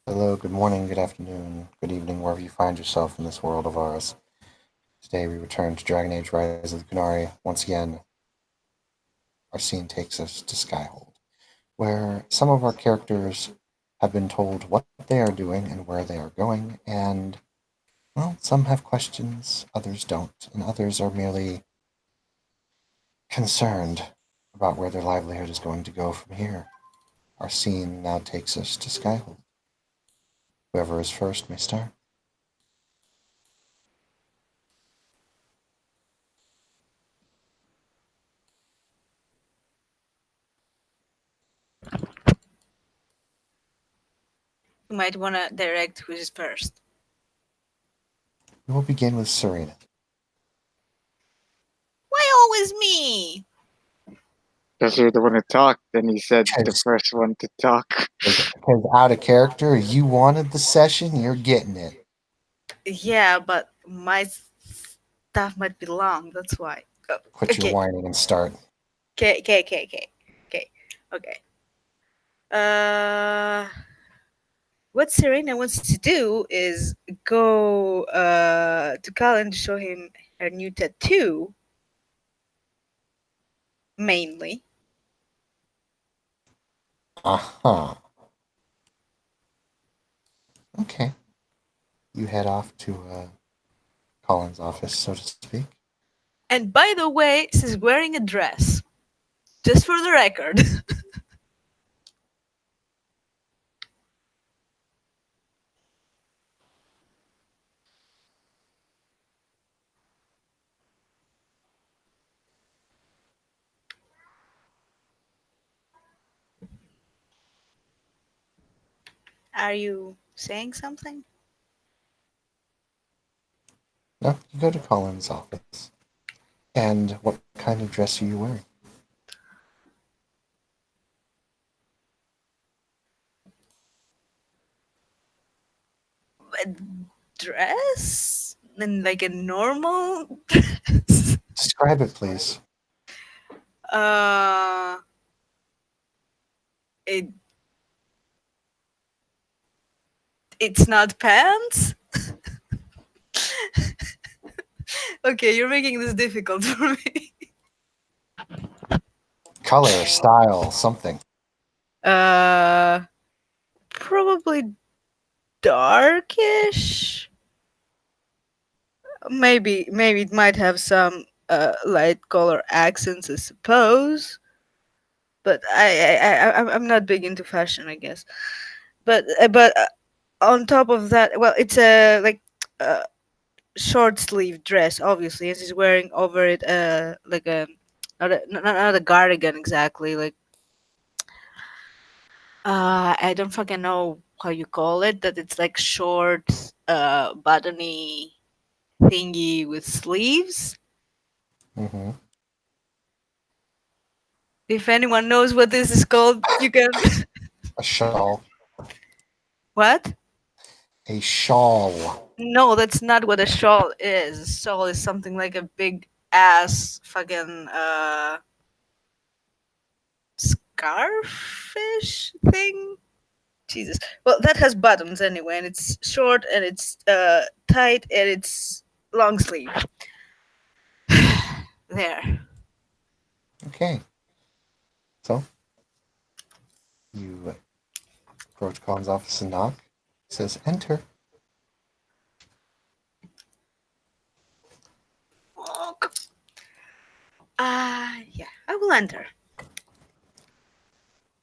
Hello, good morning, good afternoon, good evening, wherever you find yourself in this world of ours. Today we return to Dragon Age Rise of the Qunari. Once again, our scene takes us to Skyhold, where some of our characters have been told what they are doing and where they are going, and, well, some have questions, others don't, and others are merely concerned about where their livelihood is going to go from here. Our scene now takes us to Skyhold. Whoever is first may start. You might want to direct who's first. We will begin with Serena. Why always me? Because you're the one who talked, and he said the Because first one to talk. out of character, you wanted the session, you're getting it. Yeah, but my stuff might be long. That's why. Oh, Quit your okay. whining and start. Okay. Okay. Uh, what Serena wants to do is go to Colin to show him her new tattoo, mainly. Uh-huh. Okay. You head off to Colin's office, so to speak. And by the way, she's wearing a dress. Just for the record. Are you saying something? No, you go to Colin's office. And what kind of dress are you wearing? A dress? And like a normal dress? Describe it, please. Uh, it it's not pants. Okay, you're making this difficult for me. Color, style, something. Uh, Probably darkish. Maybe it might have some light color accents, I suppose. But I'm not big into fashion, I guess. But on top of that, well, it's a like uh, short sleeve dress, obviously, and she's wearing over it like a not a cardigan exactly, like I don't fucking know how you call it, that it's like short buttony thingy with sleeves. Mm-hmm. If anyone knows what this is called, you can. A shawl. What? A shawl. No, that's not what a shawl is. A shawl is something like a big ass fucking scarfish thing. Jesus. Well, that has buttons anyway, and it's short and it's tight and it's long sleeve. There. Okay. So, you approach Colin's office and knock. He says, enter. Oh, yeah, I will enter.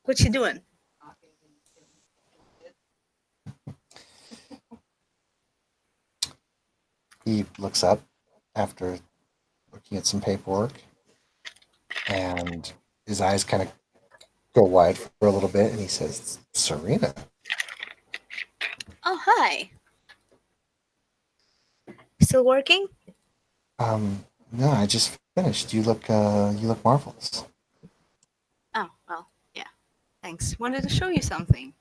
What you doing? He looks up after looking at some paperwork, and his eyes kind of go wide for a little bit, and he says, Serena. Oh, hi. Still working? No, I just finished. You look marvelous. Oh, well, yeah. Thanks. Wanted to show you something.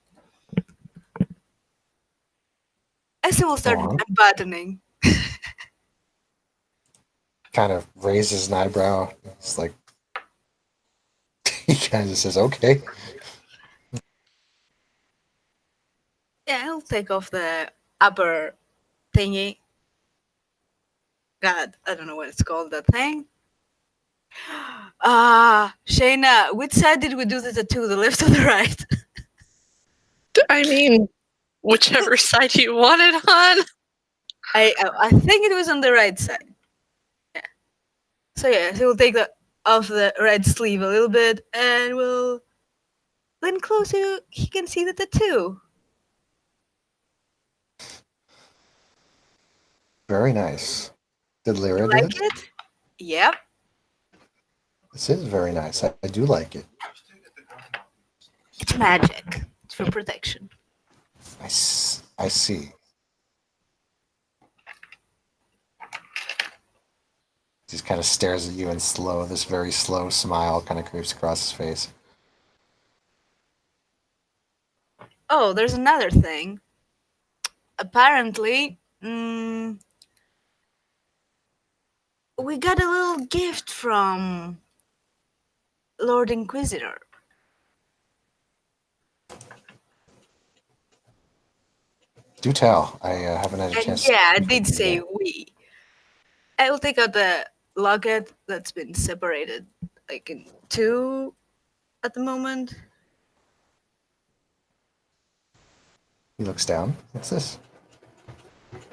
I still will Go start on. buttoning. Kind of raises an eyebrow. It's like he kind of says, "Okay." Yeah, I'll take off the upper thingy. God, I don't know what it's called, that thing. Shayna, which side did we do the tattoo? The left or the right? I mean, whichever side you want it on. I think it was on the right side. Yeah. So yeah, so we'll take the off the right sleeve a little bit, and we'll lean close so he can see the tattoo. Very nice. Did Lyra do Like it? it? Yep. This is very nice. I do like it. It's magic. It's for protection. I see. He just kind of stares at you in slow. This very slow smile kind of creeps across his face. Oh, there's another thing. Apparently, we got a little gift from Lord Inquisitor. Do tell. I haven't had a And chance. yeah, I to did do say that. we. I will take out the locket that's been separated, like in two at the moment. He looks down. What's this?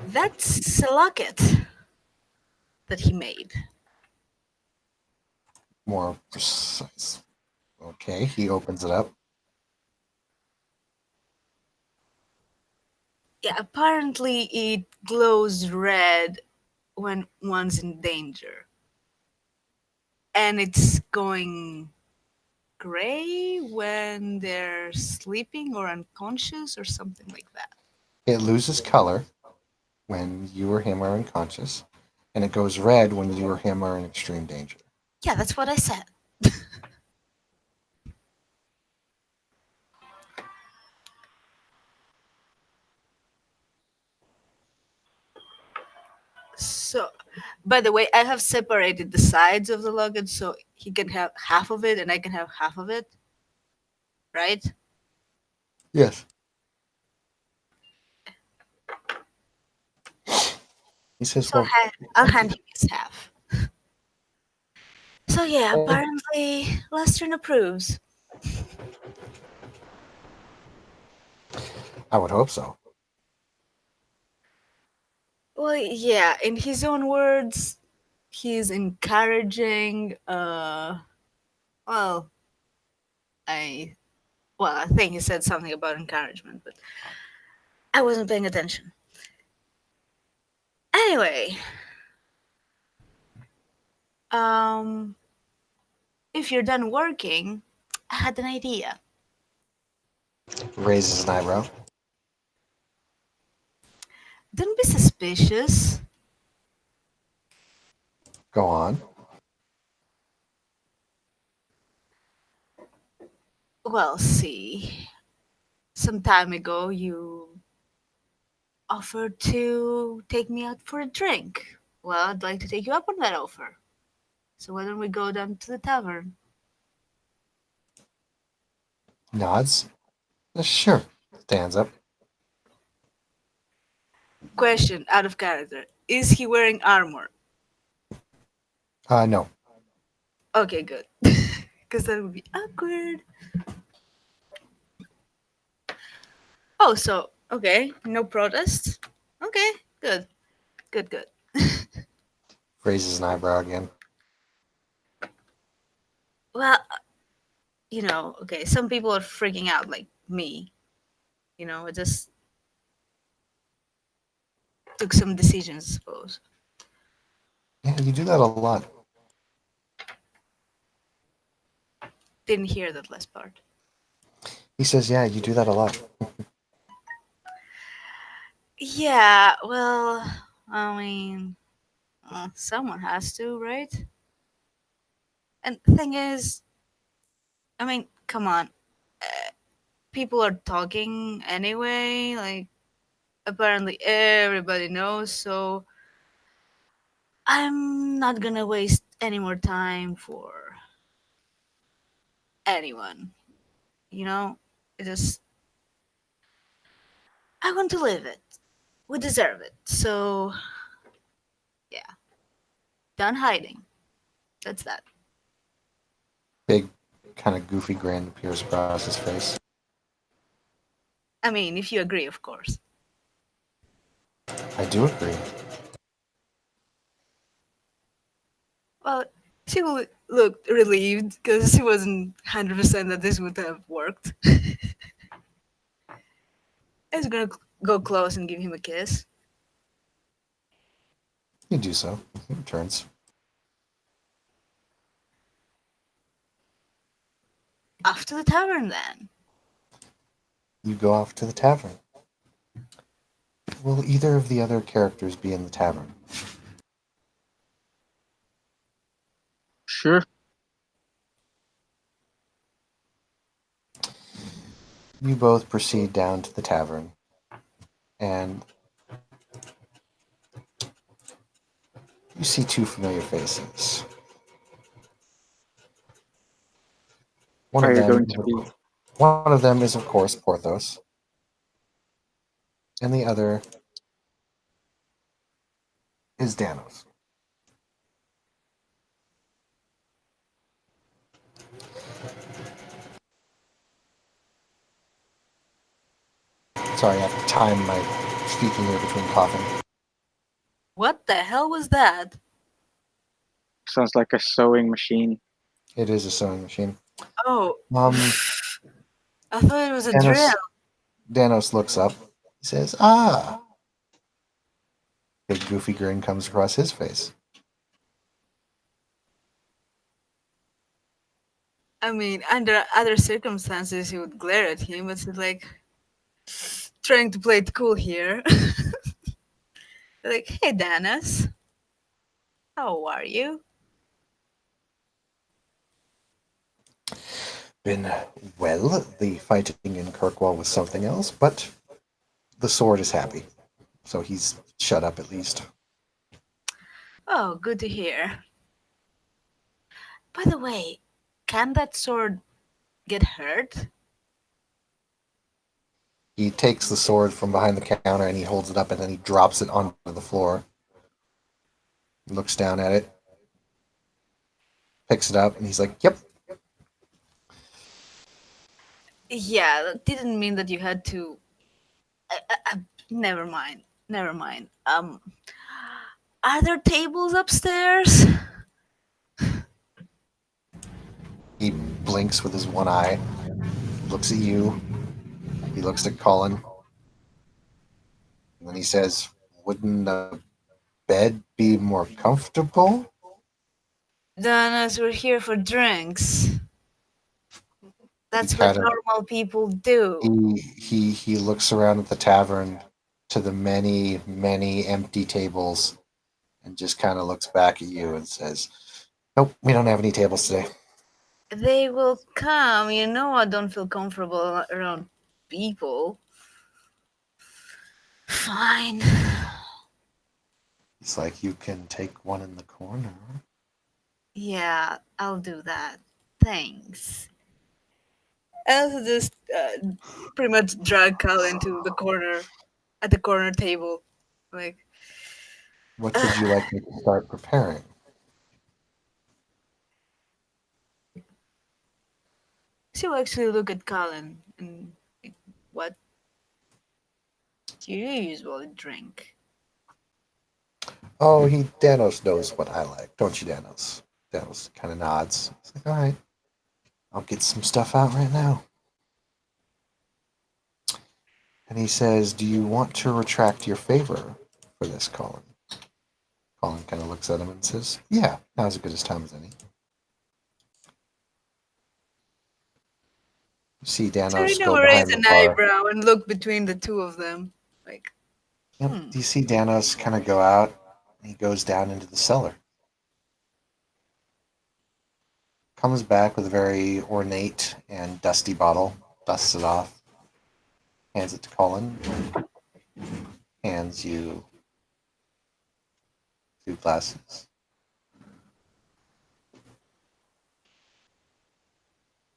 That's a locket that he made. More precise. Okay, he opens it up. Yeah, apparently it glows red when one's in danger. And it's going gray when they're sleeping or unconscious or something like that. It loses color when you or him are unconscious, and it goes red when you or him are in extreme danger. Yeah, that's what I said. So, by the way, I have separated the sides of the luggage so he can have half of it and I can have half of it. Right? Yes. He says, So "Well, I'll hand him his half. So yeah, Oh. apparently Lestern approves. I would hope so." Well, yeah, in his own words, he's encouraging. Well, I, I think he said something about encouragement, but I wasn't paying attention. Anyway, um, if you're done working, I had an idea. Raises an eyebrow. Don't be suspicious. Go on. Well, see, some time ago you offered to take me out for a drink. Well, I'd like to take you up on that offer. So why don't we go down to the tavern? Nods. Sure. Stands up. Question out of character. Is he wearing armor? No. Okay, good. Because that would be awkward. Oh, so, okay, no protest. Okay, good. Good, good. Raises an eyebrow again. Well, okay, some people are freaking out like me. I just took some decisions, I suppose. Yeah, you do that a lot. Didn't hear that last part. He says, yeah, you do that a lot. Yeah, well, I mean, someone has to, right? And the thing is, I mean, come on. People are talking anyway. Like, apparently everybody knows, so I'm not gonna waste any more time for anyone. You know? It just. I want to live it. We deserve it. So, yeah. Done hiding. That's that. Big, kind of goofy grin appears across his face. I mean, if you agree, of course. I do agree. Well, she looked relieved because she wasn't 100% that this would have worked. I was gonna go close and give him a kiss. You do so. He returns. Off to the tavern then. You go off to the tavern. Will either of the other characters be in the tavern? Sure. You both proceed down to the tavern, and you see two familiar faces. One Are of you them, going to be? one of them is of course Porthos, and the other is Danos. Sorry, I have to time my speaking here between coughing. What the hell was that? Sounds like a sewing machine. It is a sewing machine. Oh, Um, I thought it was a Danos, drill. Danos looks up. He says, "Ah." Big goofy grin comes across his face. I mean, under other circumstances, you would glare at him, but it's like trying to play it cool here. Like, hey, Danis, how are you? Been well. The fighting in Kirkwall was something else, but the sword is happy, so he's shut up at least. Oh, good to hear. By the way, can that sword get hurt? He takes the sword from behind the counter and he holds it up and then he drops it onto the floor. Looks down at it, picks it up, and he's like, "Yep." Yeah, that didn't mean that you had to. Never mind. Never mind. Are there tables upstairs? He blinks with his one eye, looks at you, he looks at Colin, and then he says, "Wouldn't a bed be more comfortable?" Danas, we're here for drinks. That's what kind of- normal people do. He looks around at the tavern to the many, many empty tables and just kind of looks back at you and says, "Nope, we don't have any tables today." They will come. You know I don't feel comfortable around people. Fine. It's like, "You can take one in the corner." Yeah, I'll do that. Thanks. I also just pretty much drag Colin to the corner, at the corner table. Like, What would you like me to start preparing? she'll actually look at Colin and like, what do you usually drink? Oh, Danos knows what I like, don't you, Danos? Danos kind of nods. He's like, "All right, I'll get some stuff out right now." And he says, "Do you want to retract your favor for this, Colin?" Colin kind of looks at him and says, "Yeah, now's as good a time as any." You see Danos Serena go will raise behind the an bar. eyebrow and look between the two of them. Like, Yep. Do you see Danos kind of go out? And he goes down into the cellar. Comes back with a very ornate and dusty bottle. Dusts it off. Hands it to Colin. Hands you 2 glasses.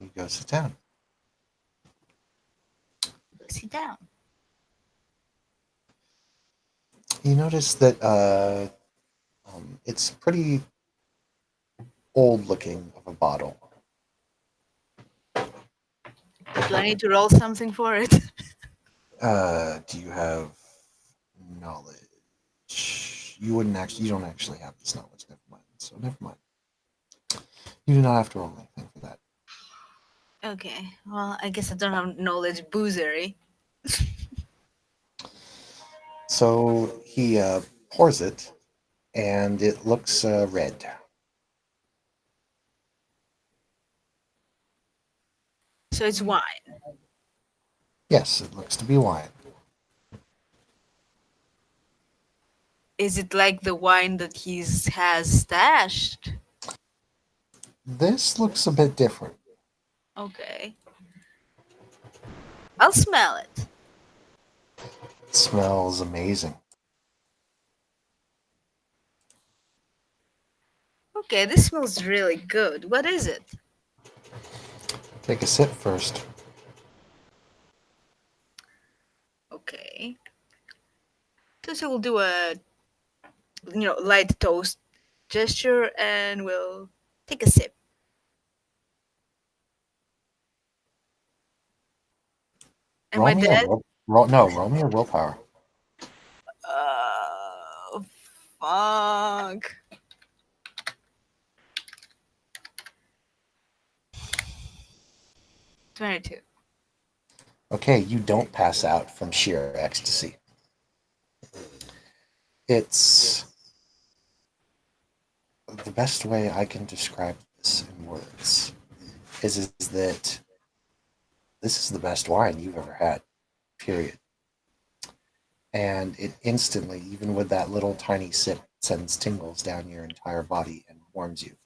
You go sit down. sit down. You notice that it's pretty old looking of a bottle. Do I need to roll something for it? Do you have knowledge? You wouldn't actually. You don't actually have this knowledge. Never mind. So never mind. You do not have to roll anything for that. Okay, well, I guess I don't have knowledge boozery. So he pours it, and it looks red. So it's wine. Yes, it looks to be wine. Is it like the wine that has stashed? This looks a bit different. Okay. I'll smell it. It smells amazing. Okay, this smells really good. What is it? Take a sip first. Okay. So we'll do a light toast gesture and we'll take a sip. Am Roll I me dead? roll me a willpower. Fuck. $22. Okay, you don't pass out from sheer ecstasy. It's the best way I can describe this in words is that this is the best wine you've ever had, period. And it instantly, even with that little tiny sip, sends tingles down your entire body and warms you.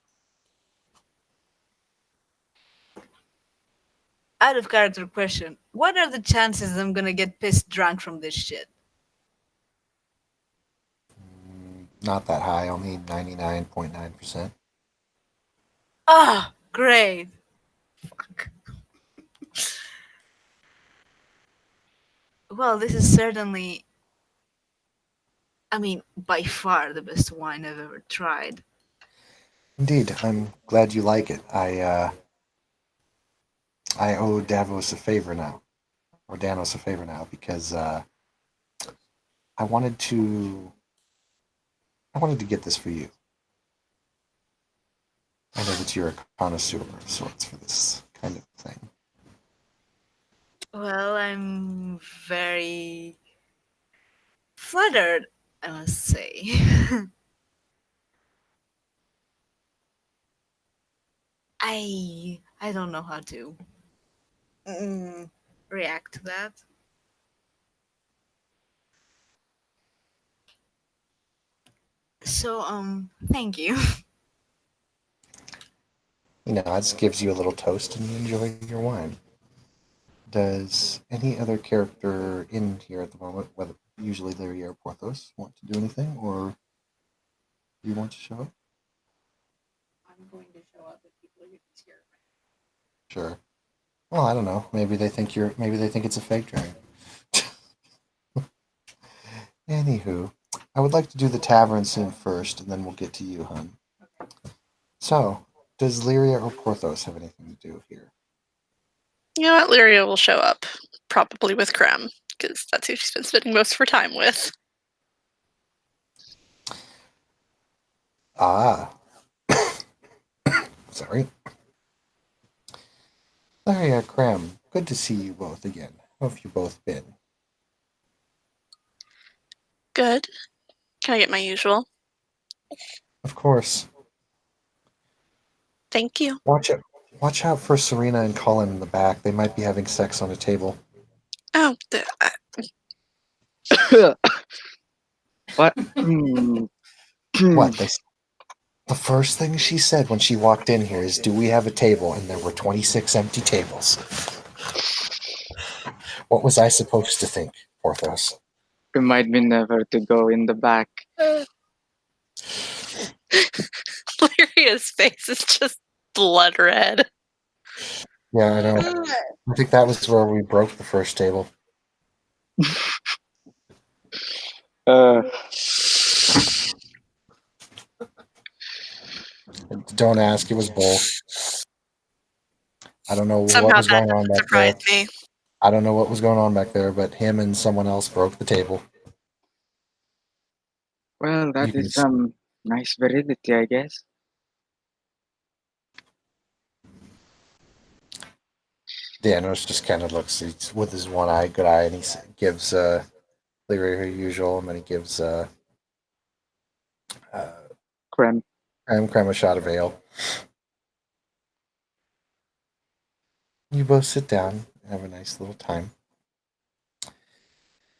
Out of character question. What are the chances I'm gonna get pissed drunk from this shit? Not that high, only 99.9%. Ah, great. Fuck. Well, this is certainly, by far the best wine I've ever tried. Indeed, I'm glad you like it. I owe Davos a favor now, or Danos a favor now, because I wanted to get this for you. I know that you're a connoisseur of sorts for this kind of thing. Well, I'm very flattered, I must say. I don't know how to react to that. So, thank you. You know, it just gives you a little toast and you enjoy your wine. Does any other character in here at the moment, whether usually Lyria or Porthos, want to do anything, or do you want to show up? I'm going to show up if people are getting scared. Sure. Well, I don't know. Maybe they think it's a fake dragon. Anywho, I would like to do the tavern scene first, and then we'll get to you, hun. Okay. So, does Lyria or Porthos have anything to do here? You know what? Lyria will show up, probably with Krem, because that's who she's been spending most of her time with. Ah. Sorry. Lyria, Krem, good to see you both again. How have you both been? Good. Can I get my usual? Of course. Thank you. Watch out for Serena and Colin in the back. They might be having sex on a table. Oh, What? What? The first thing she said when she walked in here is, "Do we have a table?" And there were 26 empty tables. What was I supposed to think, Porthos? Remind me never to go in the back. Lyria's face is just blood red. Yeah, I know. I think that was where we broke the first table. Don't ask. It was Bull. I don't know what Somehow was that going on doesn't back there. surprise me. I don't know what was going on back there, but him and someone else broke the table. Well, You that can is some nice virility, I guess. Danos just kind of looks he's with his one eye, good eye, and he gives Leary her usual, and then he gives Creme. Creme a shot of ale. You both sit down and have a nice little time.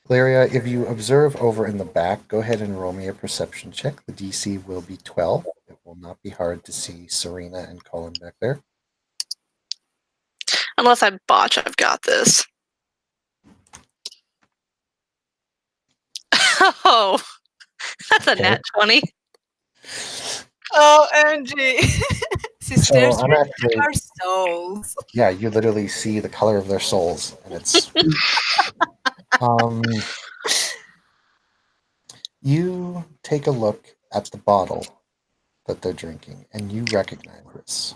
Laria, if you observe over in the back, go ahead and roll me a perception check. The DC will be 12. It will not be hard to see Serena and Colin back there. Unless I botch, I've got this. Oh, that's a Okay. nat 20. OMG. Sisters, I'm actually, our souls. yeah, you literally see the color of their souls, and it's you take a look at the bottle that they're drinking, and you recognize this.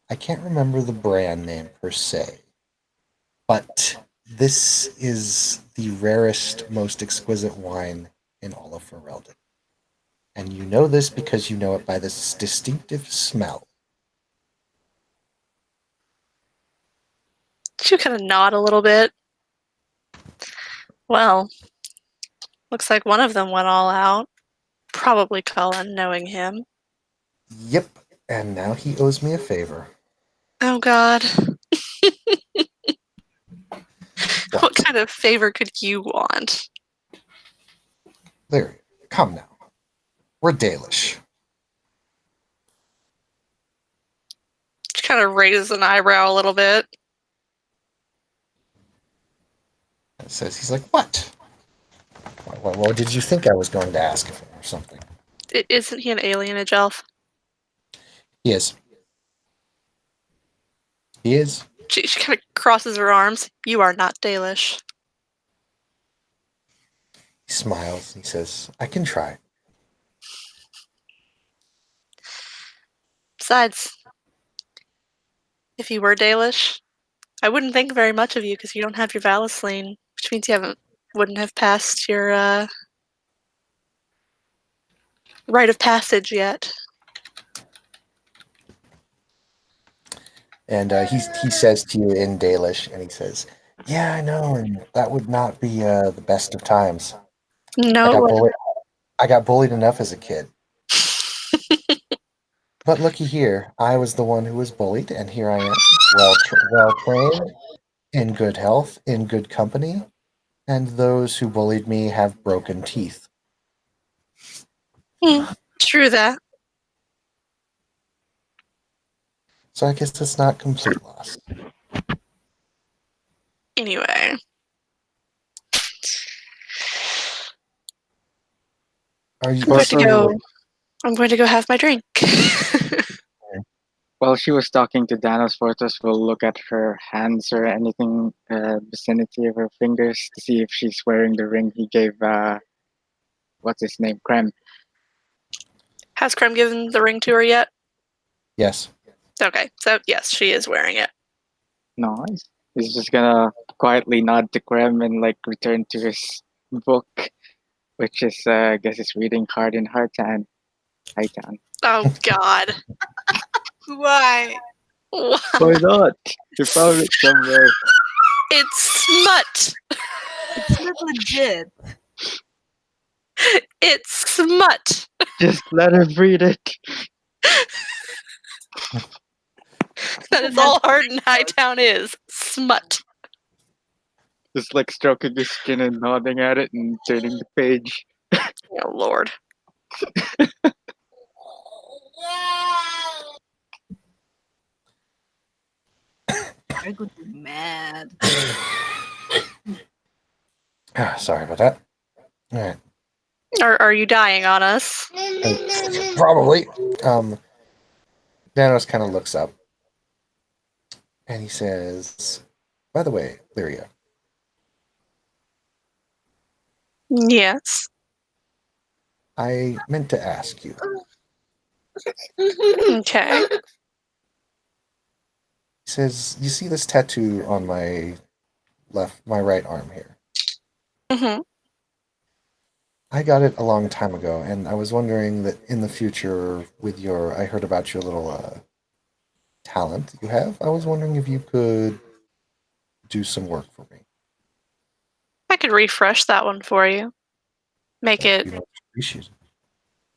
I can't remember the brand name per se, but this is the rarest, most exquisite wine in all of Ferelden. And you know this because you know it by this distinctive smell. She kind of nod a little bit. Well, looks like one of them went all out. Probably Cullen, knowing him. Yep, and now he owes me a favor. Oh God. What What? kind of favor could you want? Larry, come now. We're Dalish. She kind of raises an eyebrow a little bit. And says, he's like, what? What did you think I was going to ask for or something? Isn't he an alienage elf? He is. He is. She kind of crosses her arms. You are not Dalish. He smiles and he says, I can try. Besides, if you were Dalish, I wouldn't think very much of you because you don't have your Valisline, which means you wouldn't have passed your rite of passage yet. And he says to you in Dalish, and he says, yeah, I know, and that would not be the best of times. No. I got bullied enough as a kid. But looky here, I was the one who was bullied, and here I am, well trained, in good health, in good company, and those who bullied me have broken teeth. True that. So I guess it's not complete loss. Anyway. Are you I'm going to go have my drink. While she was talking to Danos, Fortos will look at her hands or anything vicinity of her fingers to see if she's wearing the ring he gave, what's his name, Creme. Has Krem given the ring to her yet? Yes. Okay, so yes, she is wearing it. Nice. He's just gonna quietly nod to Creme and like return to his book, which is, I guess, he's reading Hard in Hightown. Oh God. Why? Why? Why not? You found it somewhere. It's smut. It's not legit. It's smut. Just let him read it. That is all Hardin Hightown is. Smut. Just like stroking his skin and nodding at it and turning the page. Oh Lord. I could be mad. Sorry about that. All right. Are you dying on us? Probably. Danos kind of looks up and he says, by the way, Lyria, Yes. I meant to ask you. Okay. He says, "You see this tattoo on my right arm here? Hmm. I got it a long time ago, and I was wondering that in the future, I heard about your little talent you have. I was wondering if you could do some work for me. I could refresh that one for you. Make That would it be much appreciated.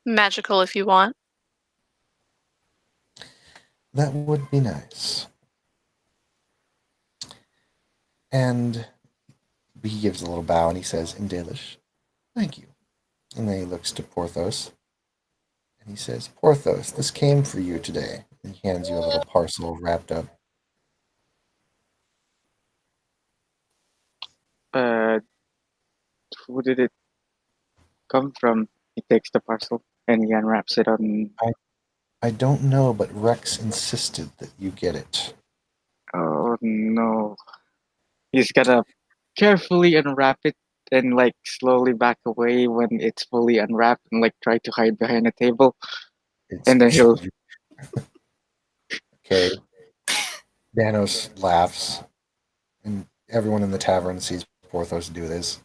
magical if you want. That would be nice." And he gives a little bow and he says in Dalish, "Thank you." And then he looks to Porthos and he says, "Porthos, this came for you today." And he hands you a little parcel wrapped up. Uh, who did it come from? He takes the parcel and he unwraps it on. I don't know, but Rex insisted that you get it. Oh no! He's gonna carefully unwrap it and like slowly back away when it's fully unwrapped and like try to hide behind a table. It's And then he'll. okay. Danos laughs, and everyone in the tavern sees Porthos do this.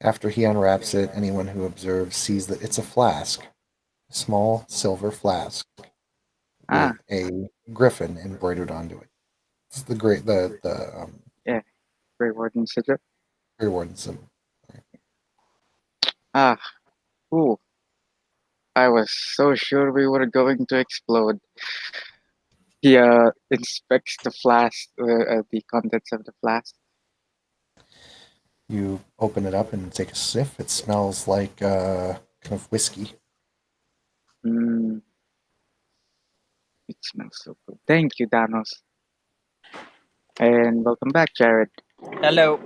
After he unwraps it, anyone who observes sees that it's a flask, a small silver flask Ah, with a griffin embroidered onto it. It's the great Grey Warden sigil. Grey Warden symbol. Ah, cool. I was so sure we were going to explode. He inspects the flask, the contents of the flask. You open it up and take a sniff. It smells like kind of whiskey. Mm, it smells so good. Thank you, Danos. And welcome back, Jared. Hello.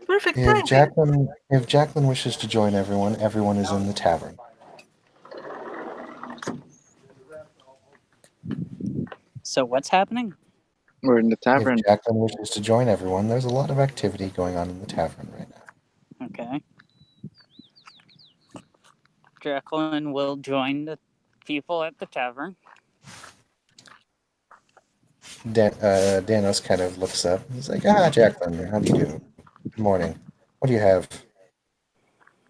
Perfect If timing. Jacqueline wishes to join everyone, everyone is in the tavern. So what's happening? We're in the If tavern. Jacqueline wishes to join everyone, there's a lot of activity going on in the tavern right now. Okay. Jacqueline will join the people at the tavern. Danos kind of looks up. He's like, Jacqueline, how do you do? Good morning. What do you have?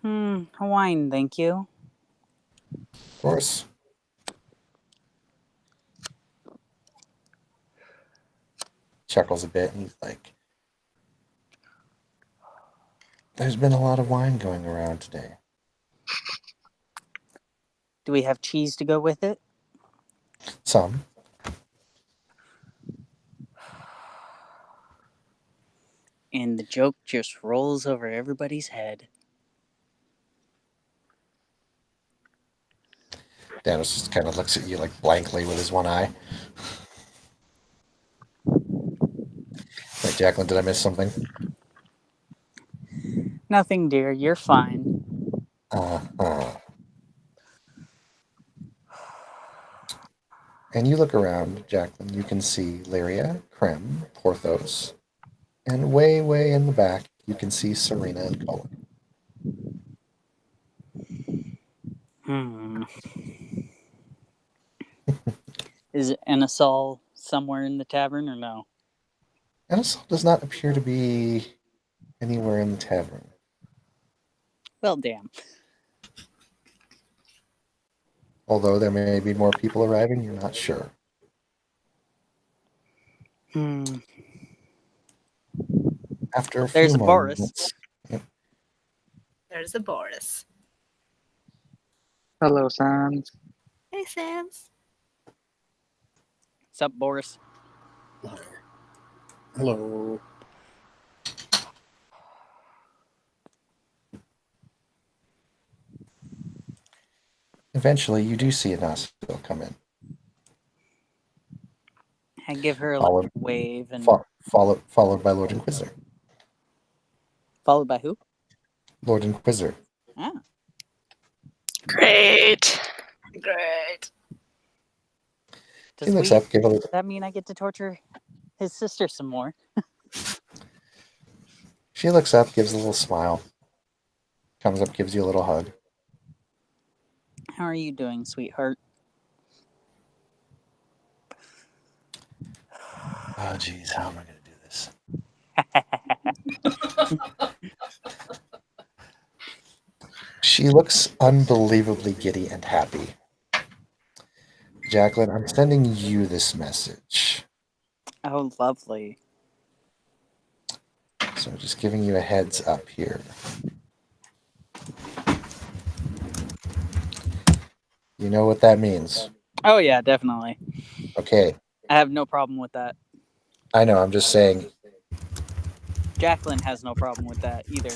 A wine, thank you. Of course. Chuckles a bit and he's like, "There's been a lot of wine going around today." Do we have cheese to go with it? Some. And the joke just rolls over everybody's head. Danos just kind of looks at you like blankly with his one eye. Like, Jacqueline, did I miss something? Nothing, dear. You're fine. And you look around, Jacqueline, you can see Lyria, Krem, Porthos, and way, way in the back, you can see Serena and Cullen. Is Anasol somewhere in the tavern or no? Anasol does not appear to be anywhere in the tavern. Well, damn. Although there may be more people arriving, you're not sure. After a There's few a Boris. moments, There's a Boris. Hello, Sans. Hey, Sans. What's up, Boris? Hello. eventually you do see Anasio come in, I give her a Followed- wave and followed by Lord Inquisitor. followed by who? Lord Inquisitor. Ah, Great. Great. does He looks up, give a little. that mean I get to torture his sister some more? She looks up, gives a little smile. Comes up, gives you a little hug. How are you doing, sweetheart? Oh, geez, how am I going to do this? She looks unbelievably giddy and happy. Jacqueline, I'm sending you this message. Oh, lovely. So just giving you a heads up here. You know what that means. Oh, yeah, definitely. Okay, I have no problem with that. I know, I'm just saying. Jacqueline has no problem with that either.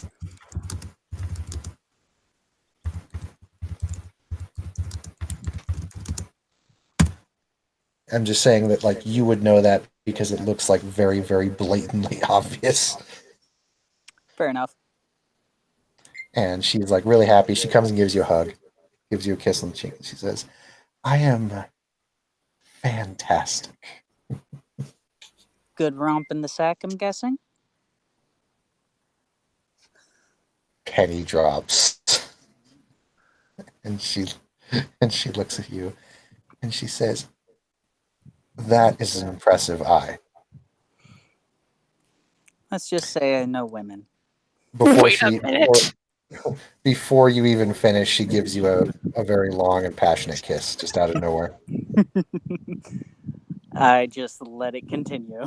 I'm just saying that, like, you would know that because it looks like very, very blatantly obvious. Fair enough. And she's like really happy. She comes and gives you a hug, gives you a kiss on the cheek. She says, I am fantastic. Good romp in the sack, I'm guessing? Penny drops. And she looks at you and she says, that is an impressive eye. Let's just say I know women. Wait a minute. Before you even finish, she gives you a very long and passionate kiss just out of nowhere. I just let it continue.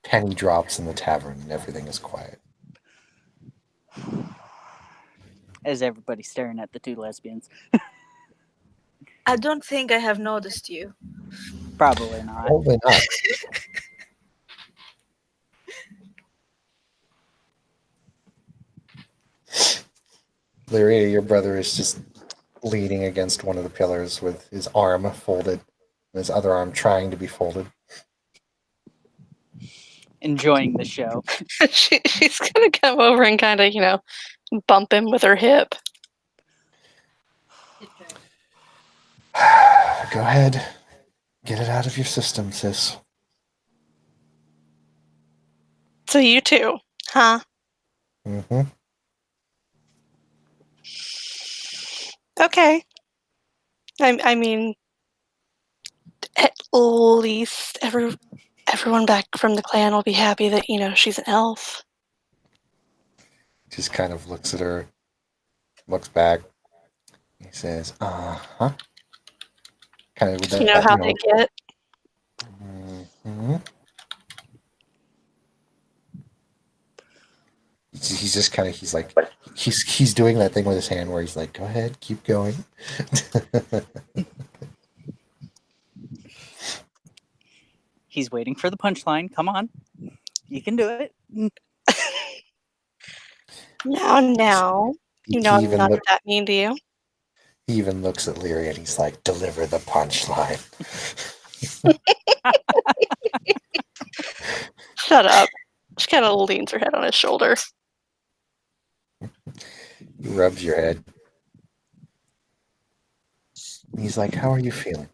Penny drops in the tavern and everything is quiet. As everybody's staring at the two lesbians. I don't think I have noticed you. Probably not. Probably not. Lyria, your brother is just leaning against one of the pillars with his arm folded and his other arm trying to be folded. Enjoying the show. She's gonna come over and kind of, bump him with her hip. Go ahead. Get it out of your system, sis. So you too, huh? Mm-hmm. Okay. I mean, at least everyone back from the clan will be happy that, she's an elf. Just kind of looks at her, looks back. He says, uh-huh. Kind of with that, You know how they get. Mm-hmm. He's just kind of, he's doing that thing with his hand where he's like, go ahead, keep going. He's waiting for the punchline. Come on. You can do it. Now. He You know I'm even not that mean to you. He even looks at Lyria and he's like, deliver the punchline. Shut up. She kind of leans her head on his shoulder. He rubs your head. He's like, how are you feeling?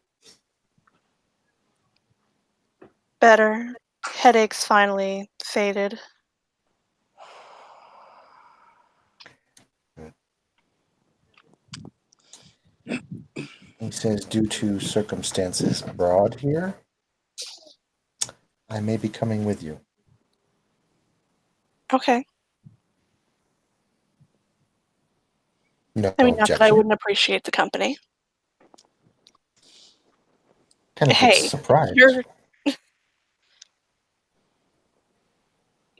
Better. Headaches finally faded. He says, due to circumstances abroad here, I may be coming with you. Okay. No I mean, not that I objection. wouldn't appreciate the company. Kind of Hey, looks surprised.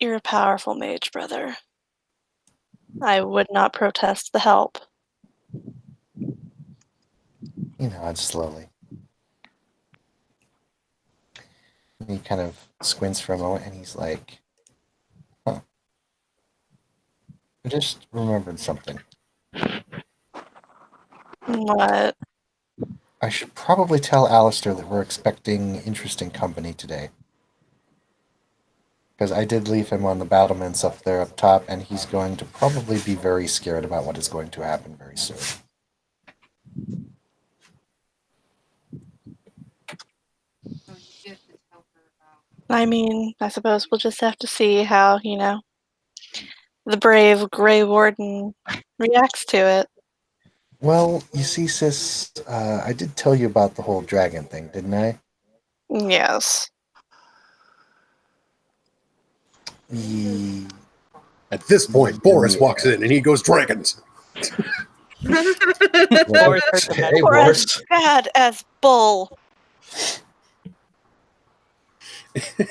You're a powerful mage, brother. I would not protest the help. He nods slowly. And he kind of squints for a moment and he's like, huh. I just remembered something. What? I should probably tell Alistair that we're expecting interesting company today. Because I did leave him on the battlements up there up top, and he's going to probably be very scared about what is going to happen very soon. So you get to tell her about I mean, I suppose we'll just have to see how, the brave Grey Warden reacts to it. Well, you see, sis, I did tell you about the whole dragon thing, didn't I? Yes. Ye- At this point, Boris walks in and he goes, "Dragons." Boris heard the Hey, message. Or Boris. as bad as Bull.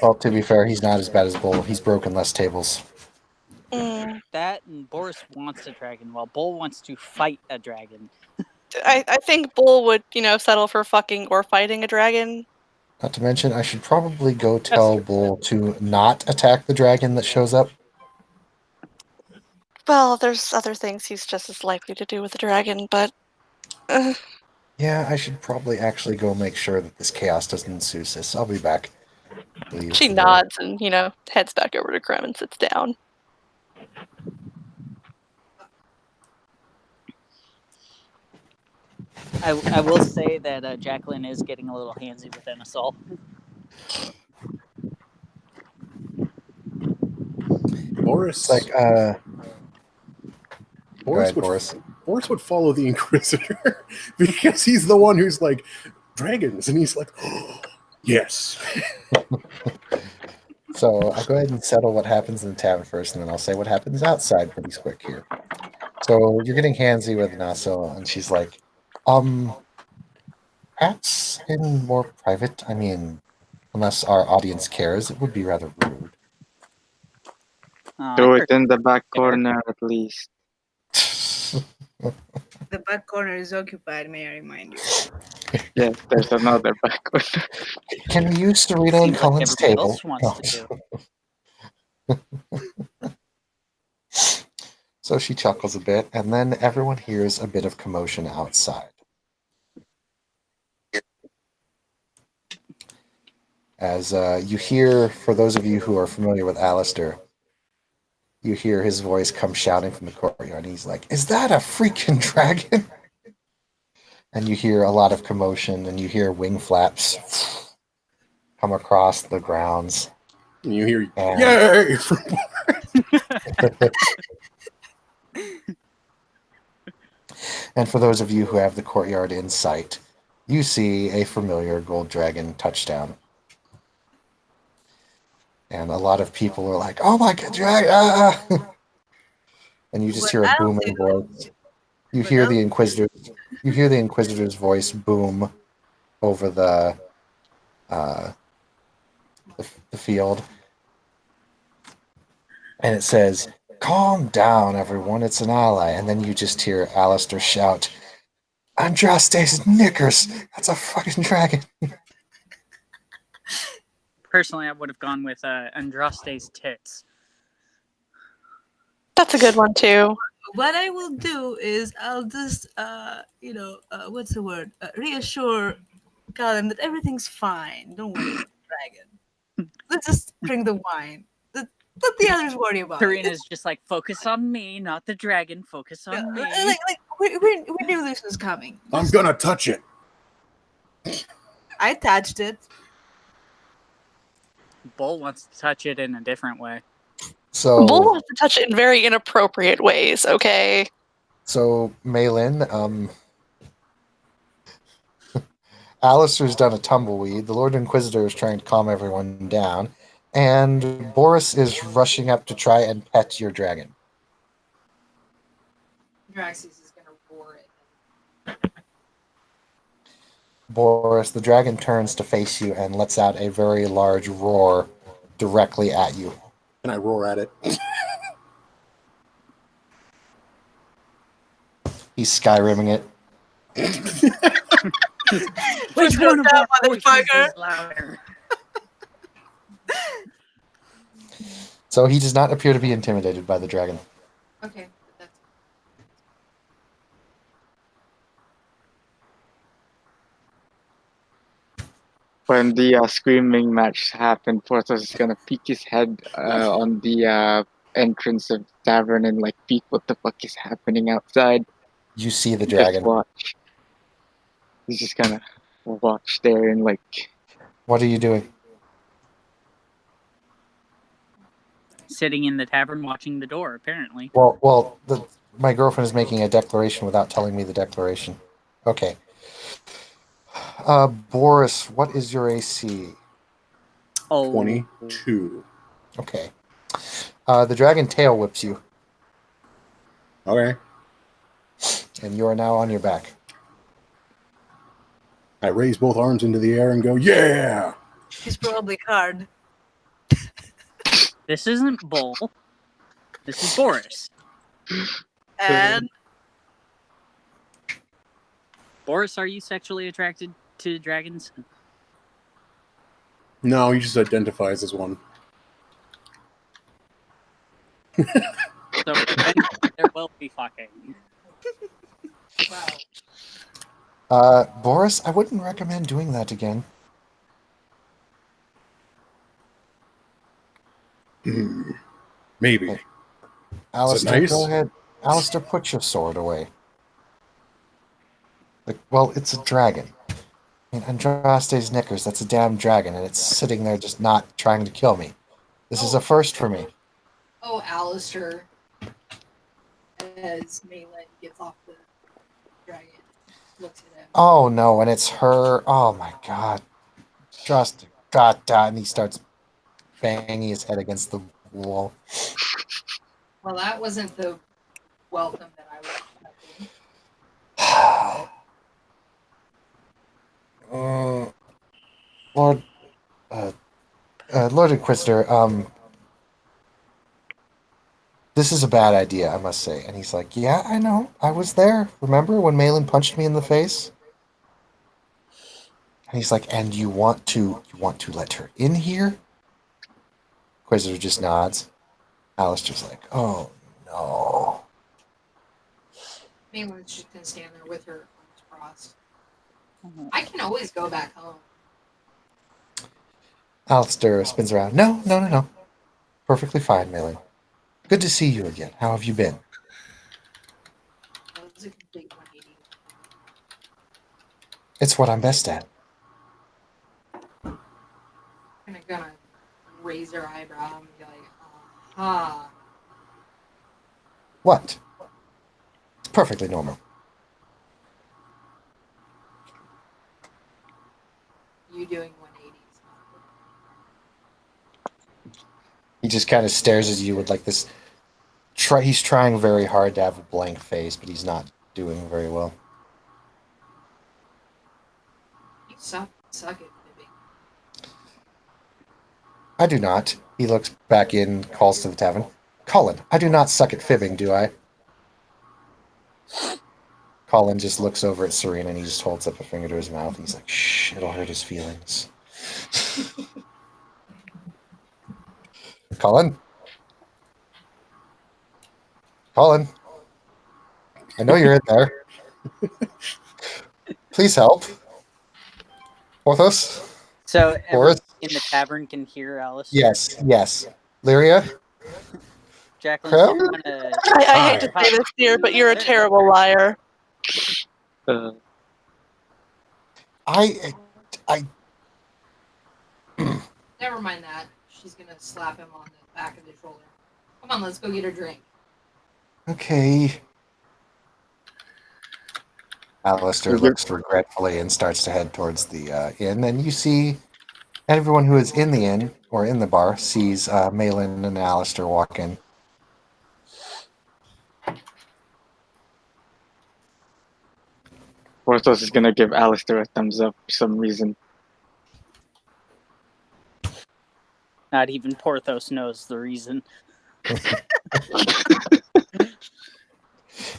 Well, to be fair, he's not as bad as Bull. He's broken less tables. Mm. That and Boris wants a dragon, while Bull wants to fight a dragon. I think Bull would, settle for fucking or fighting a dragon. Not to mention, I should probably go tell Bull to not attack the dragon that shows up. Well, there's other things he's just as likely to do with a dragon, but Yeah, I should probably actually go make sure that this chaos doesn't ensue, sis. I'll be back. Leave she the door. nods and, heads back over to Krem and sits down. I will say that Jacqueline is getting a little handsy with Enisol. Boris, It's like, go Boris ahead, would Boris. Boris would follow the Inquisitor because he's the one who's like, "Dragons," and he's like, "Oh, yes." So I'll go ahead and settle what happens in the tavern first, and then I'll say what happens outside pretty quick here. So you're getting handsy with Naso, and she's like, perhaps in more private, I mean, unless our audience cares, it would be rather rude. Do it in the back corner at least. The back corner is occupied, may I remind you. Yes, there's another back corner. Can we use Serena and Seems like Cullen's everybody table? else wants to do. So she chuckles a bit, and then everyone hears a bit of commotion outside. As you hear, for those of you who are familiar with Alistair, you hear his voice come shouting from the courtyard. He's like, "Is that a freaking dragon?" And you hear a lot of commotion, and you hear wing flaps come across the grounds. And you hear, And- "Yay!" from And for those of you who have the courtyard in sight, you see a familiar gold dragon touchdown. And a lot of people are like, "Oh my god, dragon!" Ah! And you just hear a booming voice. You hear the Inquisitor's voice boom over the field. And it says, "Calm down, everyone, it's an ally." And then you just hear Alistair shout, "Andraste's knickers! That's a fucking dragon!" Personally, I would have gone with Andraste's tits. That's a good one, too. What I will do is I'll just, what's the word? Reassure Colin that everything's fine. Don't worry about the dragon. Let's just drink the wine. Let the others worry about it. Serena's just like, focus on me, not the dragon. Focus on me. We knew this was coming. I'm gonna touch it. I touched it. Bull wants to touch it in a different way. So, Bull wants to touch it in very inappropriate ways, okay? So Malin, Alistair's done a tumbleweed. The Lord Inquisitor is trying to calm everyone down, and Boris is rushing up to try and pet your dragon. Draxis is gonna roar it. Boris, the dragon turns to face you and lets out a very large roar directly at you. And I roar at it. He's Skyrimming it. Which one one of of our our voices voices is is louder? So he does not appear to be intimidated by the dragon. Okay, that's When the screaming match happened, Porthos is gonna peek his head on the entrance of the tavern and like peek what the fuck is happening outside. You see the Just dragon. watch. He's just gonna watch there and like What are you doing? sitting in the tavern watching the door, apparently. My girlfriend is making a declaration without telling me the declaration. Okay. Boris, what is your AC? Oh, 22. Okay. The dragon tail whips you, Okay. and you are now on your back. I raise both arms into the air and go, yeah! He's probably hard. this isn't Bull. This is Boris. And Boris, are you sexually attracted to dragons? No, he just identifies as one. So there will be fucking. Wow. Boris, I wouldn't recommend doing that again. Maybe. Alistair, nice? go ahead. Alistair, put your sword away. Well, it's a dragon. I mean, Andraste's Knickers, that's a damn dragon, and it's sitting there just not trying to kill me. This is a first for me. Oh, Alistair. As Malin gets off the dragon, looks at him. Oh no, and it's her. Oh my god. Just and he starts banging his head against the wall. Well, that wasn't the welcome that I was expecting. Lord, Lord Inquisitor, this is a bad idea, I must say. And he's like, yeah, I know. I was there. Remember when Malin punched me in the face? And he's like, and you want to let her in here? Inquisitor just nods. Alistair's like, oh no. Malin's just gonna stand there with her arms crossed. I can always go back home. Alistair spins around. No. Perfectly fine, Malin. Good to see you again. How have you been? That was a complete 180. It's what I'm best at. I'm gonna raise her eyebrow and be like, aha. What? It's perfectly normal. You doing 180s. He just kind of stares at you with like this. He's trying very hard to have a blank face, but he's not doing very well. You suck at fibbing. I do not. He looks back in, calls to the tavern. Colin, I do not suck at fibbing, do I? Colin just looks over at Serena and he just holds up a finger to his mouth. And he's like, shh, it'll hurt his feelings. Colin? Colin? I know you're in there. Please help. Porthos? So everyone Boris? in the tavern can hear Alistair. Yes. Lyria? Jacqueline, do you Crab? want to? I hate to say this, dear, but you're a terrible liar. Uh, I Never mind that. She's gonna slap him on the back of the shoulder. Come on, let's go get a drink. Okay. Alistair looks regretfully and starts to head towards the inn. And you see everyone who is in the inn or in the bar sees Malin and Alistair walk in. Porthos is gonna give Alistair a thumbs up for some reason. Not even Porthos knows the reason.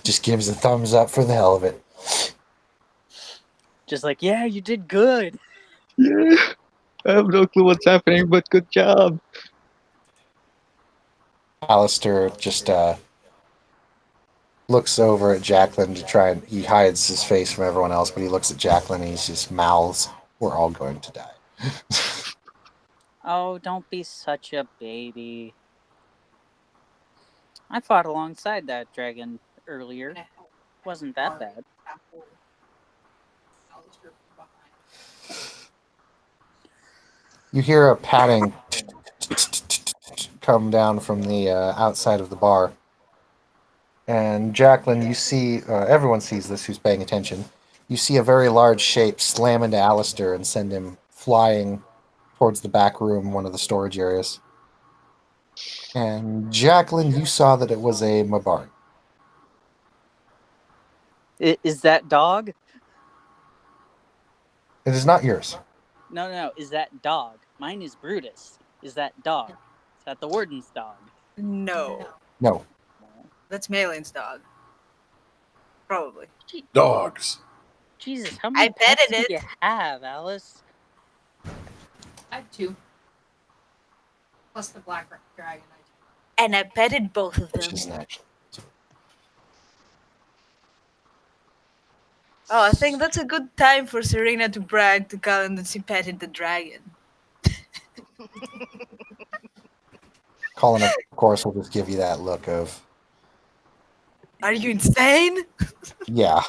Just gives a thumbs up for the hell of it. Just like, yeah, you did good. Yeah, I have no clue what's happening, but good job. Alistair just looks over at Jacqueline to try and he hides his face from everyone else, but he looks at Jacqueline and he just mouths, "We're all going to die." Oh, don't be such a baby. I fought alongside that dragon earlier. Wasn't that bad. Alistair from behind. You hear a padding come down from the outside of the bar. And Jacqueline, you see, everyone sees this who's paying attention. You see a very large shape slam into Alistair and send him flying towards the back room, one of the storage areas. And Jacqueline, you saw that it was a Mabari. Is that dog? It is not yours. No. Is that dog? Mine is Brutus. Is that dog? Is that the warden's dog? No, No. that's Malin's dog. Probably. Dogs. Jesus, how many I petted pets do it. you have, Alice? I have 2. Plus the black dragon. And I petted both of Which them. isn't actually. Oh, I think that's a good time for Serena to brag to Colin that she petted the dragon. Colin, of course, will just give you that look of, Are you insane? yeah.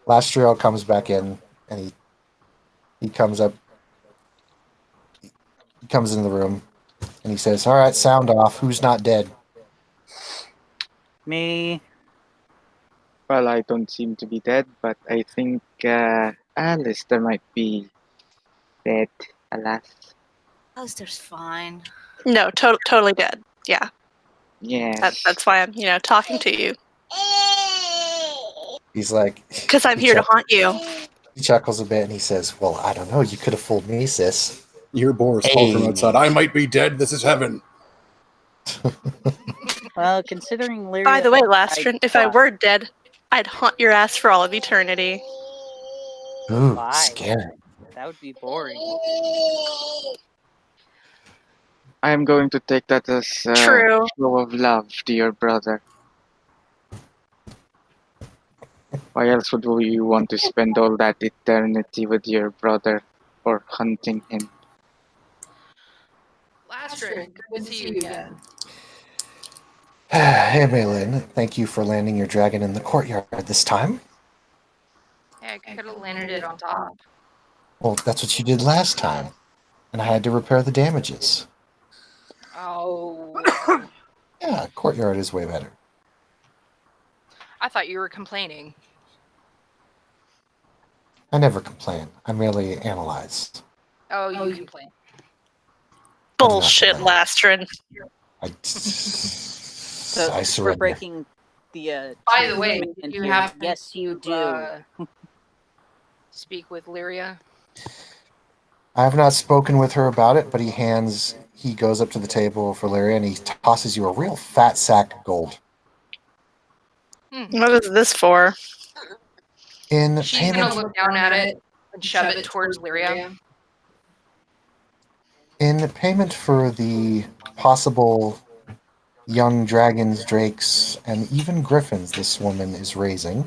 Lastriel comes back in, and he comes up. He comes into the room, and he says, "All right, sound off. Who's not dead?" Me. Well, I don't seem to be dead, but I think Alistair might be dead, alas. Alistair's fine. No, totally dead. Yeah, Yes. that's why I'm, talking to you. He's like, Because I'm he here to chuck- haunt you. He chuckles a bit, and he says, "Well, I don't know. You could have fooled me, sis." You hear Boris call from Hey. outside. I might be dead. This is heaven. Well, considering Lyria... By the way, died Lastrin, if I twice- were dead, I'd haunt your ass for all of eternity. Ooh, Why? scary. That would be boring. I am going to take that as a True. show of love to your brother. Why else would you want to spend all that eternity with your brother or hunting him? Lastrid, good to see you again. Hey, Maylin, thank you for landing your dragon in the courtyard this time. Yeah, I could have landed it on top. Well, that's what you did last time, and I had to repair the damages. Oh. Yeah, courtyard is way better. I thought you were complaining. I never complain. I merely analyze. Oh, you complain. Bullshit, complain. Lastrin. So, I we're surrender. breaking the... By the way, and you here- have Yes, you do. Speak with Lyria. I have not spoken with her about it, but he goes up to the table for Larry and he tosses you a real fat sack of gold. What is this for? In She's payment, gonna look down at it and shove it towards Lyria. in payment for the possible young dragons, drakes, and even griffins this woman is raising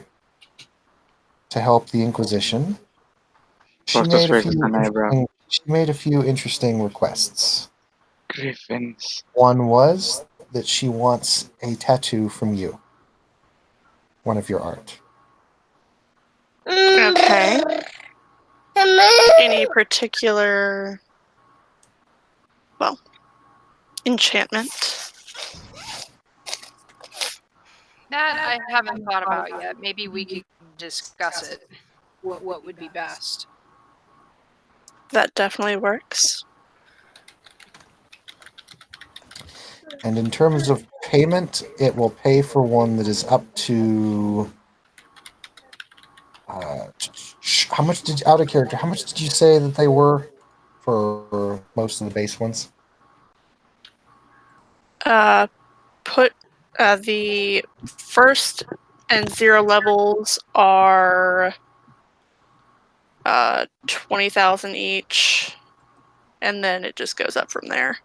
to help the Inquisition, she Porthos made a raises an eyebrow. few interesting requests. Griffins. One was that she wants a tattoo from you, one of your art. Okay. Any particular, enchantment? That I haven't thought about yet. Maybe we could discuss it. What would be best? That definitely works. And in terms of payment, it will pay for one that is up to. How much did out of character? How much did you say that they were for most of the base ones? Put the first and 0 levels are 20,000 each, and then it just goes up from there.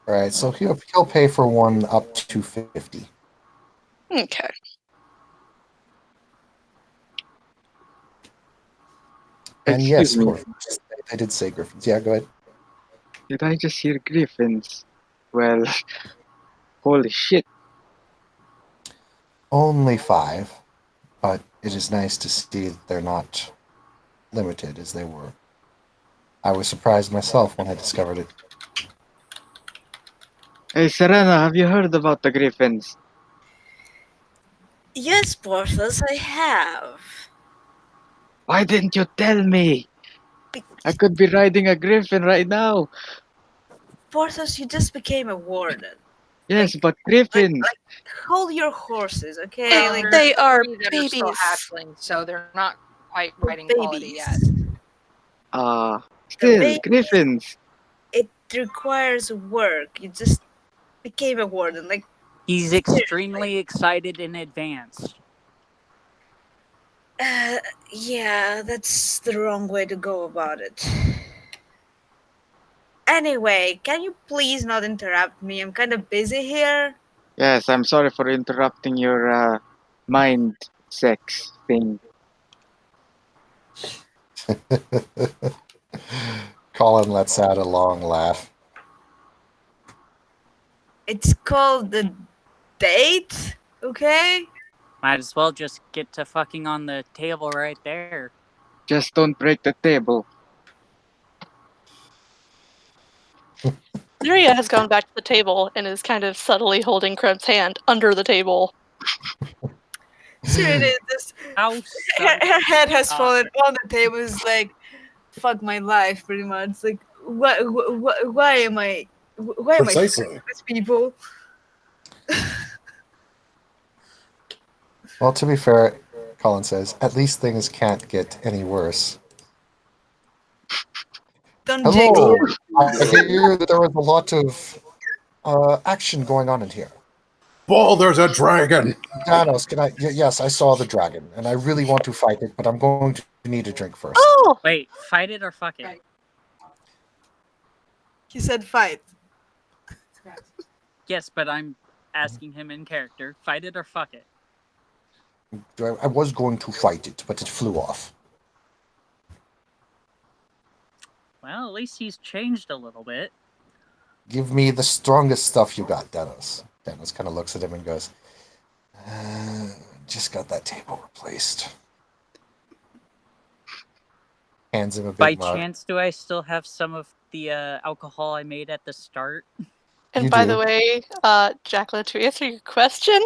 All right, so he'll pay for one up to 50. Okay. And yes, Excuse me. of course, I did say griffins. Yeah, go ahead. Did I just hear griffins? Well, holy shit. Only 5, but it is nice to see that they're not limited as they were. I was surprised myself when I discovered it. Hey, Serena, have you heard about the Griffins? Yes, Porthos, I have. Why didn't you tell me? I could be riding a Griffin right now. Porthos, you just became a warden. Yes, Like, but Griffins. hold your horses, okay? Well, Like, there's They are 3 that are still babies. hatchlings, so they're not quite they're riding quality yet. babies. Still, babies. Griffins. It requires work. You just became a warden. Like, He's extremely excited in advance. yeah, that's the wrong way to go about it. Anyway, can you please not interrupt me? I'm kind of busy here. Yes, I'm sorry for interrupting your mind sex thing. Colin lets out a long laugh. It's called the date, okay? Might as well just get to fucking on the table right there. Just don't break the table. Lyria has gone back to the table and is kind of subtly holding Kreb's hand under the table. Serena, just How her head has Ah. fallen on the table. It's like, fuck my life, pretty much. Like, why am I Precisely. fucking with people? Well, to be fair, Colin says, at least things can't get any worse. Don't Hello! jinx I hear that there was a lot of action going on in here. Ball, there's a dragon. Danos, can I? Yes, I saw the dragon, and I really want to fight it, but I'm going to need a drink first. Oh! Wait, fight it or fuck it? He said fight. Yes, but I'm asking him in character. Fight it or fuck it? I was going to fight it, but it flew off. Well, at least he's changed a little bit. Give me the strongest stuff you got, Danos. Danos kind of looks at him and goes, just got that table replaced. Hands him a big By mug. chance, do I still have some of the alcohol I made at the start? And You by do. the way, Jacqueline, to answer your question,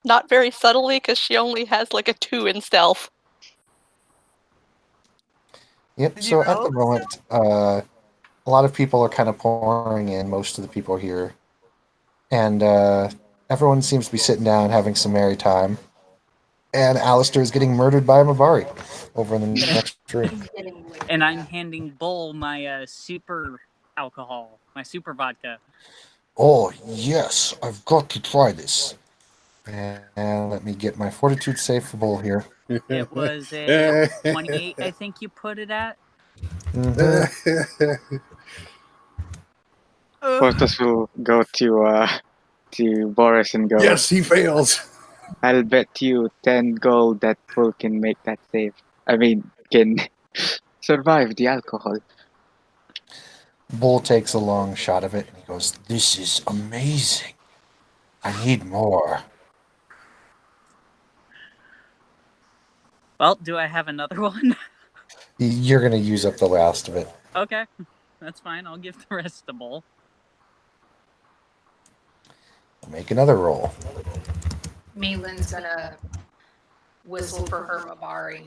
not very subtly, because she only has like a 2 in stealth. Yep, Did you so at roll? the moment, a lot of people are kind of pouring in. Most of the people here. And everyone seems to be sitting down having some merry time. And Alistair is getting murdered by a Mabari over in the next room. And I'm handing Bull my super alcohol, my super vodka. Oh, yes, I've got to try this. And let me get my fortitude save for Bull here. It was a 28, I think you put it at. Mhm. Porthos will go to Boris and go, Yes, he fails. I'll bet you 10 gold that Bull can make that save. I mean, can survive the alcohol. Bull takes a long shot of it and he goes, "This is amazing. I need more." Well, do I have another one? You're going to use up the last of it. Okay, that's fine. I'll give the rest to Bull. Make another roll. Maitland's gonna whistle for her Mabari.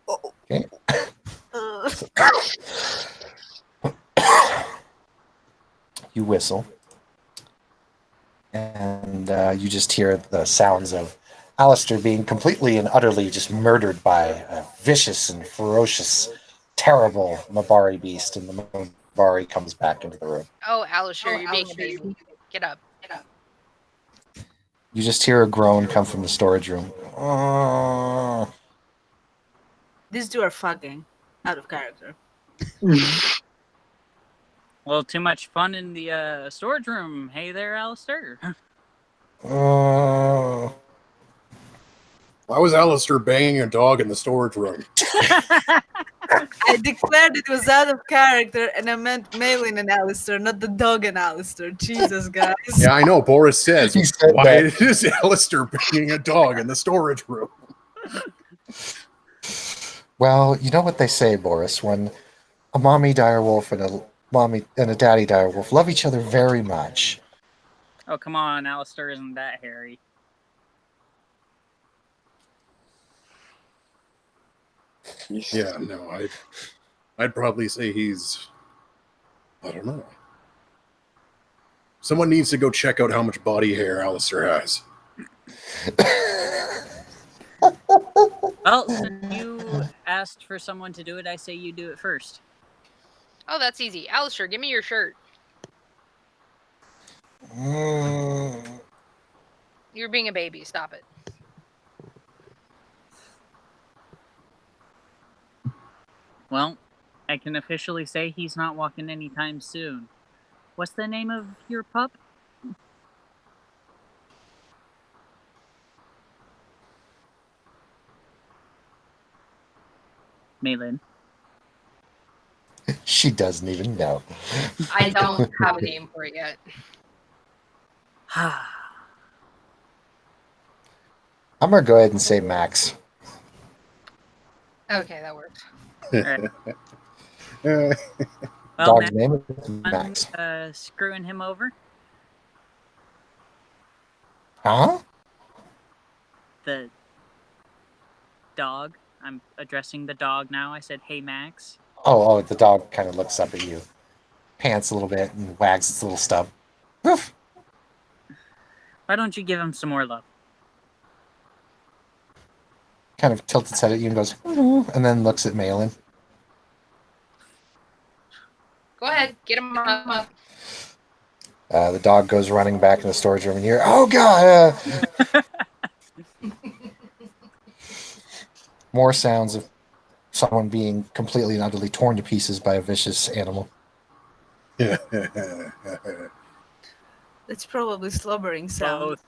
Okay. You whistle. And you just hear the sounds of Alistair being completely and utterly just murdered by a vicious and ferocious, terrible Mabari beast. And the Mabari comes back into the room. Oh, Alistair, you're being a baby. Get up. Get up. You just hear a groan come from the storage room. Oh. These two are fucking out of character. Well, too much fun in the storage room. Hey there, Alistair. Oh. Why was Alistair banging a dog in the storage room? I declared it was out of character, and I meant Malin and Alistair, not the dog and Alistair. Jesus, guys. Yeah, I know. Boris says, He said why that. is Alistair banging a dog in the storage room? Well, you know what they say, Boris. When a mommy direwolf and a mommy and a daddy direwolf love each other very much. Oh, come on, Alistair isn't that hairy. Yeah, no, I'd probably say he's, I don't know. Someone needs to go check out how much body hair Alistair has. Well, since you asked for someone to do it, I say you do it first. Oh, that's easy. Alistair, give me your shirt. Mm, You're being a baby. Stop it. Well, I can officially say he's not walking anytime soon. What's the name of your pup? Malin. she doesn't even know. I don't have a name for it yet. I'm gonna go ahead and say Max. Okay, that works. Uh, Well, Dog's name is I'm Max. screwing him over. Huh? The dog. I'm addressing the dog now. I said, "Hey, Max." Oh, the dog kind of looks up at you, pants a little bit, and wags its little stub. Woof. Why don't you give him some more love? Kind of tilts its head at you and goes, "Mm," and then looks at Malin. Go ahead, get him up. The dog goes running back in the storage room, and you're, oh god! More sounds of someone being completely and utterly torn to pieces by a vicious animal. That's probably slobbering sound.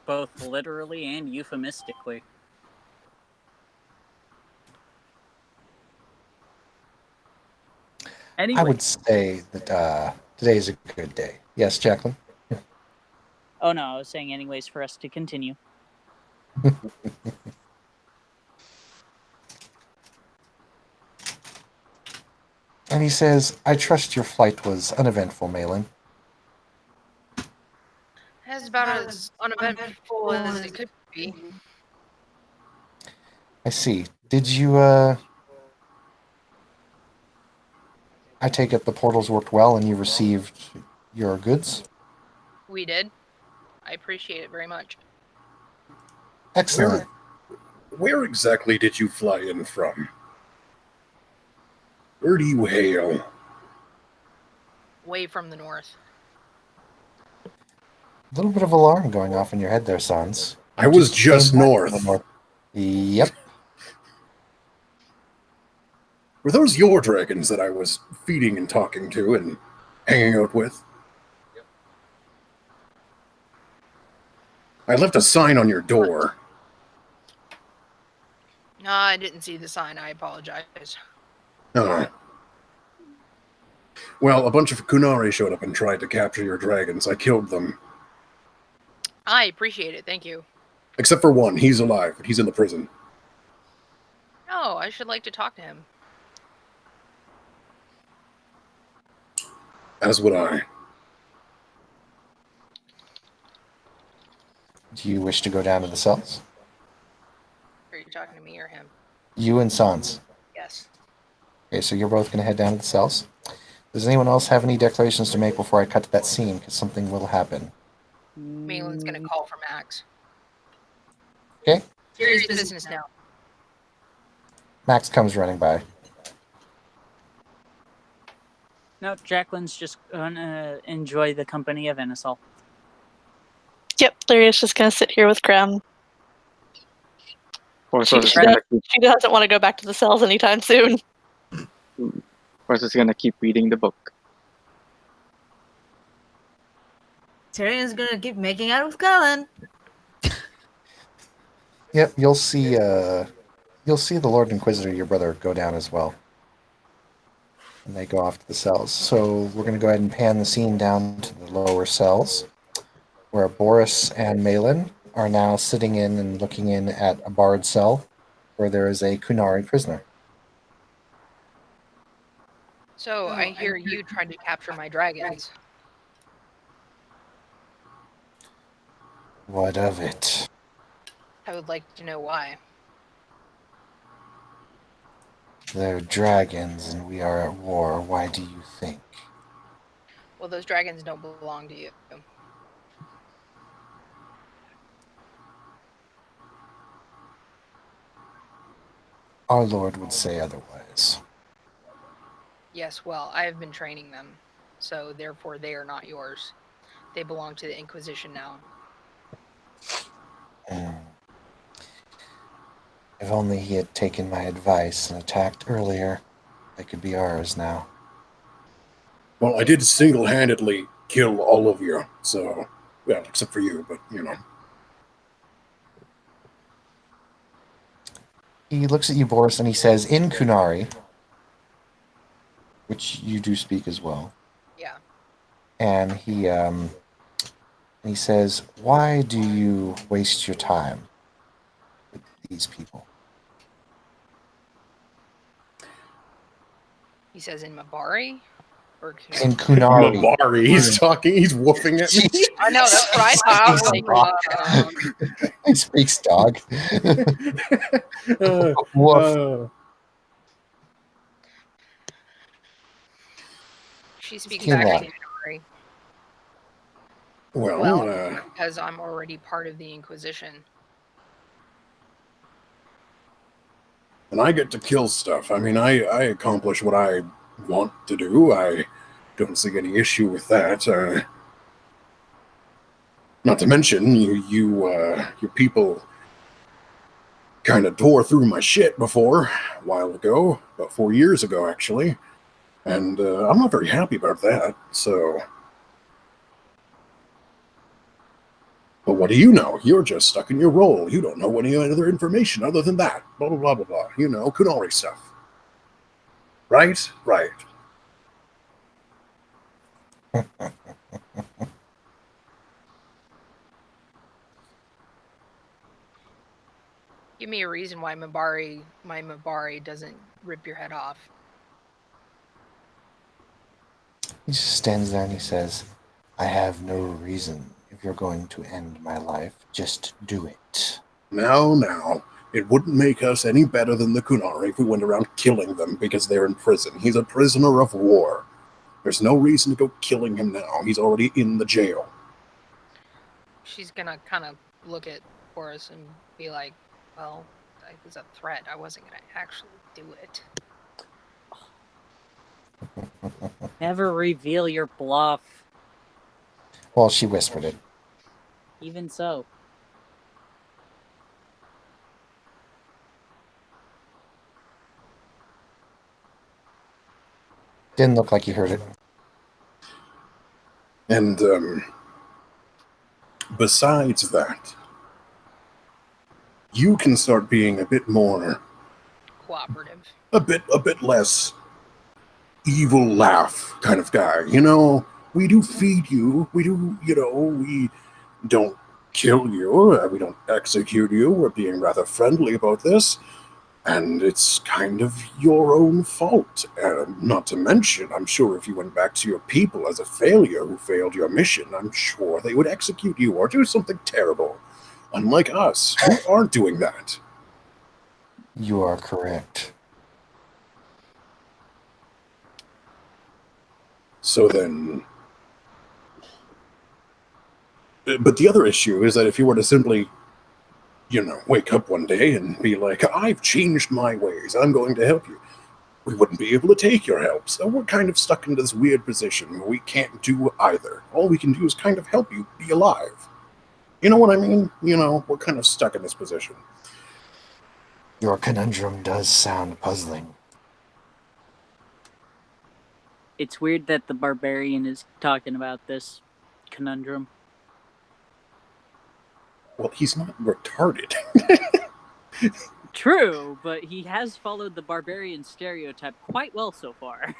Both literally and euphemistically. Anyway, I would say that today is a good day. Yes, Jacqueline? oh no, I was saying anyways for us to continue. And he says, I trust your flight was uneventful, Malin. That's about as uneventful as it could be. I see. Did you, I take it the portals worked well and you received your goods? We did. I appreciate it very much. Excellent. Where exactly did you fly in from? Where do you hail? Way from the north. A little bit of alarm going off in your head there, Sans. I was just came back north. from the north. Yep. Were those your dragons that I was feeding and talking to and hanging out with? I left a sign on your door. No, I didn't see the sign. I apologize. Oh. Well, a bunch of Kunari showed up and tried to capture your dragons. I killed them. I appreciate it. Thank you. Except for one. He's alive, but he's in the prison. Oh, I should like to talk to him. As would I. Do you wish to go down to the cells? Are you talking to me or him? You and Sans. Yes. Okay, so you're both going to head down to the cells. Does anyone else have any declarations to make before I cut to that scene? Because something will happen. Malin's gonna call for Max. Okay. Serious business now. Max comes running by. No, Jacqueline's just gonna enjoy the company of Enisol. Yep, Lyria's just gonna sit here with Graham. Porthos is She gonna keep, She doesn't want to go back to the cells anytime soon. Porthos is gonna keep reading the book. Tyrion's gonna keep making out with Cullen. Yep, you'll see the Lord Inquisitor, your brother, go down as well. And they go off to the cells. So we're going to go ahead and pan the scene down to the lower cells, where Boris and Malin are now sitting in and looking in at a barred cell, where there is a Kunari prisoner. So I hear you tried to capture my dragons. What of it? I would like to know why. They're dragons and we are at war. Why do you think? Well, those dragons don't belong to you. Our Lord would say otherwise. Yes, well, I have been training them, so therefore they are not yours. They belong to the Inquisition now. Hmm. If only he had taken my advice and attacked earlier, they could be ours now. Well, I did single-handedly kill all of you, so, well, except for you, but, you know. He looks at you, Boris, and he says, in Kunari, which you do speak as well, Yeah. and he says, why do you waste your time with these people? He says in Mabari? Or In Kunari? Kunari. Mabari, he's talking, he's woofing at me. I know, that's what I thought. I was like, He speaks dog. Uh, Woof. uh, she speaks Kila. back in Kunari. well, Well, because I'm already part of the Inquisition. and I get to kill stuff. I mean, I accomplish what I want to do. I don't see any issue with that. Not to mention, your people kind of tore through my shit before, a while ago, about 4 years ago, actually. And I'm not very happy about that, so... But what do you know? You're just stuck in your role. You don't know any other information other than that. Blah, blah, blah, blah, blah. You know, Kunari stuff. Right? Right. Give me a reason why my Mabari doesn't rip your head off. He just stands there and he says, I have no reason. If you're going to end my life, just do it. Now. It wouldn't make us any better than the Kunari if we went around killing them because they're in prison. He's a prisoner of war. There's no reason to go killing him now. He's already in the jail. She's gonna kind of look at Boris and be like, well, it was a threat. I wasn't gonna actually do it. Never reveal your bluff. Well, she whispered it. Even so. Didn't look like you heard it. And besides that, you can start being a bit more, Cooperative. a bit less evil laugh kind of guy. You know, we do feed you. We do, we don't kill you. We don't execute you. We're being rather friendly about this. And it's kind of your own fault. Not to mention, I'm sure if you went back to your people as a failure who failed your mission, I'm sure they would execute you or do something terrible. Unlike us, who aren't doing that. You are correct. So then... But the other issue is that if you were to simply, wake up one day and be like, I've changed my ways, I'm going to help you, we wouldn't be able to take your help. So we're kind of stuck into this weird position where we can't do either. All we can do is kind of help you be alive. You know what I mean? We're kind of stuck in this position. Your conundrum does sound puzzling. It's weird that the barbarian is talking about this conundrum. Well, he's not retarded. True, but he has followed the barbarian stereotype quite well so far.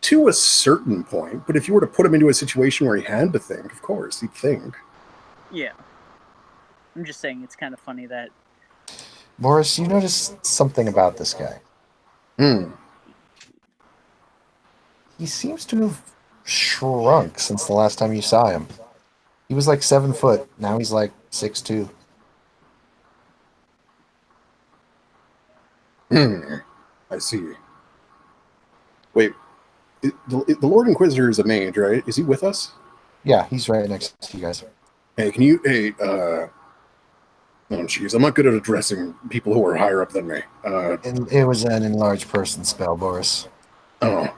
To a certain point, but if you were to put him into a situation where he had to think, of course, he'd think. Yeah. I'm just saying it's kind of funny that... Boris, you notice something about this guy. He seems to have shrunk since the last time you saw him. He was like 7 foot. Now he's like 6'2". I see. Wait, the Lord Inquisitor is a mage, right? Is he with us? Yeah, he's right next to you guys. Hey, can you? Hey, oh jeez, I'm not good at addressing people who are higher up than me. And it was an enlarged person spell, Boris. Oh,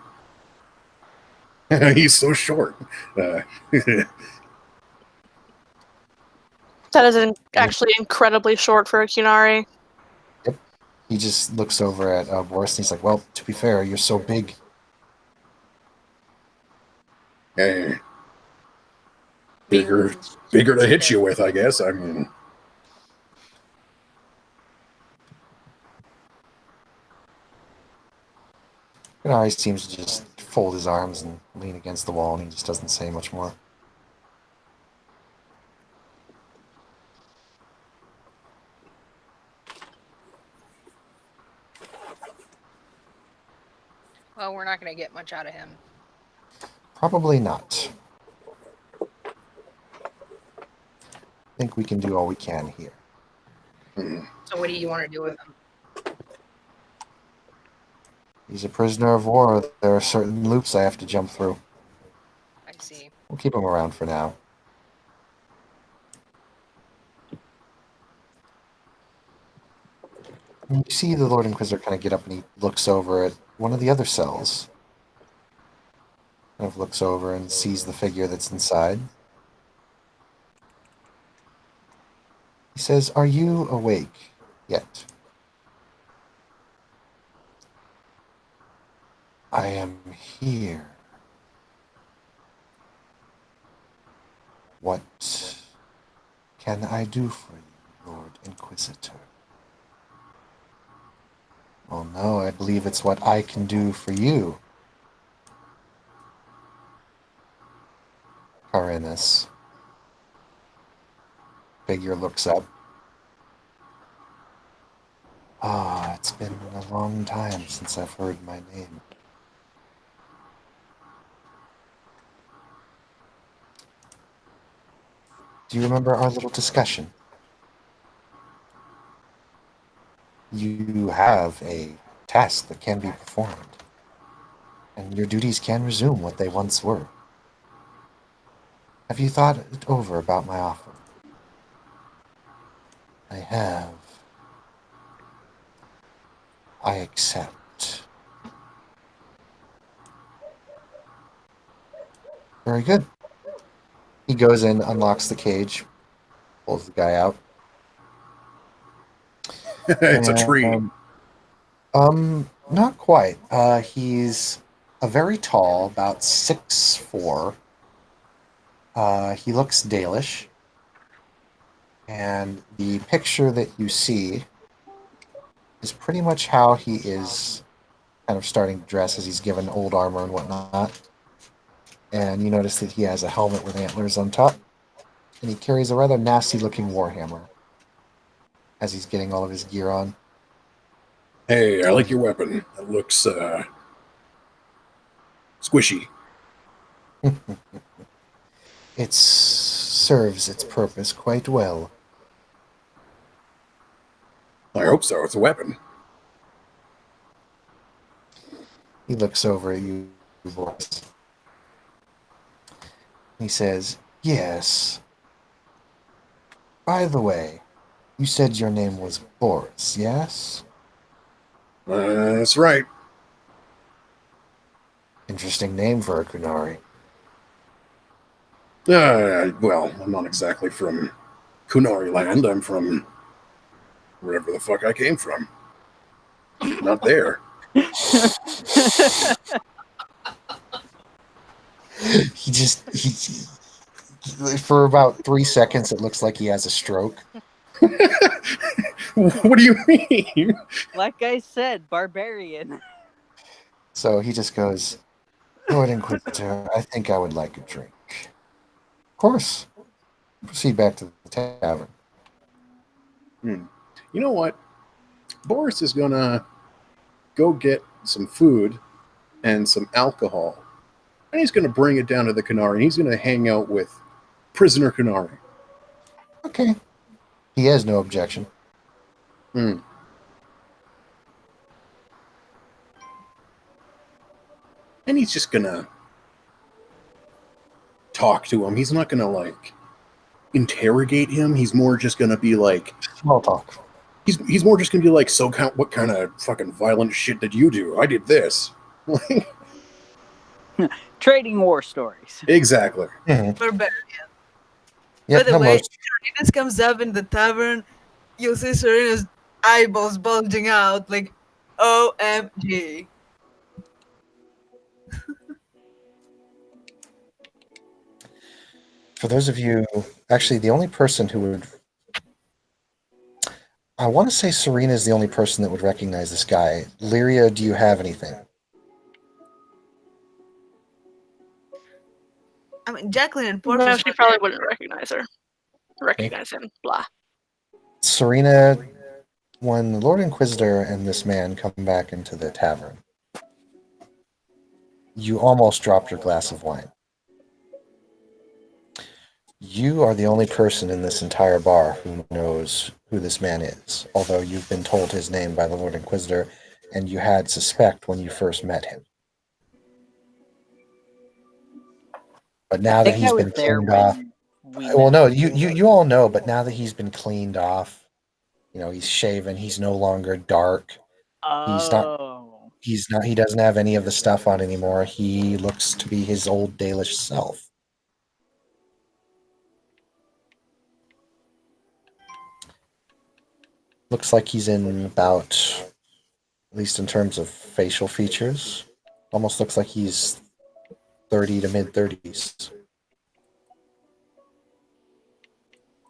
he's so short. That is actually incredibly short for a Kunari. He just looks over at Boris and he's like, well, to be fair, you're so big. Hey, bigger to hit you with, I guess. I mean, He seems to just fold his arms and lean against the wall, and he just doesn't say much more. Well, we're not going to get much out of him. Probably not. I think we can do all we can here. So what do you want to do with him? He's a prisoner of war. There are certain loops I have to jump through. I see. We'll keep him around for now. And you see the Lord Inquisitor kind of get up and he looks over at one of the other cells. Kind of looks over and sees the figure that's inside. He says, "Are you awake yet?" "I am here." "What can I do for you, Lord Inquisitor?" "Oh no, I believe it's what I can do for you, Karinus." Figure looks up. "Ah, it's been a long time since I've heard my name." "Do you remember our little discussion? You have a task that can be performed, and your duties can resume what they once were. Have you thought it over about my offer?" "I have. I accept." "Very good." He goes in, unlocks the cage, pulls the guy out. it's a tree. Not quite. He's a very tall, about 6'4". He looks Dalish. And the picture that you see is pretty much how he is kind of starting to dress as he's given old armor and whatnot. And you notice that he has a helmet with antlers on top. And he carries a rather nasty-looking warhammer as he's getting all of his gear on. Hey, I like your weapon. It looks squishy. It serves its purpose quite well. I hope so. It's a weapon. He looks over at you, Boris. He says, "Yes. By the way, you said your name was Boris, yes?" That's right. Interesting name for a Kunari. Well, I'm not exactly from Kunari land. I'm from wherever the fuck I came from. Not there. He for about 3 seconds, it looks like he has a stroke. What do you mean? Like I said, barbarian. So he just goes, "Lord Inquisitor, I think I would like a drink." "Of course." Proceed back to the tavern. You know what? Boris is gonna go get some food and some alcohol and he's going to bring it down to the Canary, and he's going to hang out with prisoner Canary. Okay. He has no objection. Hmm. And he's just going to talk to him. He's not going to, like, interrogate him. He's more just going to be like... Small talk. He's more just going to be like, so what kind of fucking violent shit did you do? I did this. Trading war stories. Exactly. Mm-hmm. Barbarian. Yep, By the way, almost. Serena's comes up in the tavern. You'll see Serena's eyeballs bulging out like, OMG. For those of you, actually, the only person who would... I want to say Serena is the only person that would recognize this guy. Lyria, do you have anything? I mean, Jacqueline and No, Porthos. she probably wouldn't recognize him. Blah. Serena, when the Lord Inquisitor and this man come back into the tavern, you almost dropped your glass of wine. You are the only person in this entire bar who knows who this man is, although you've been told his name by the Lord Inquisitor, and you had suspect when you first met him. But now that he's been cleaned off... Well, no, you all know, but now that he's been cleaned off, you know, he's shaven, he's no longer dark. Oh. He doesn't have any of the stuff on anymore. He looks to be his old Dalish self. Looks like he's in about, at least in terms of facial features, almost looks like he's 30 to mid-30s.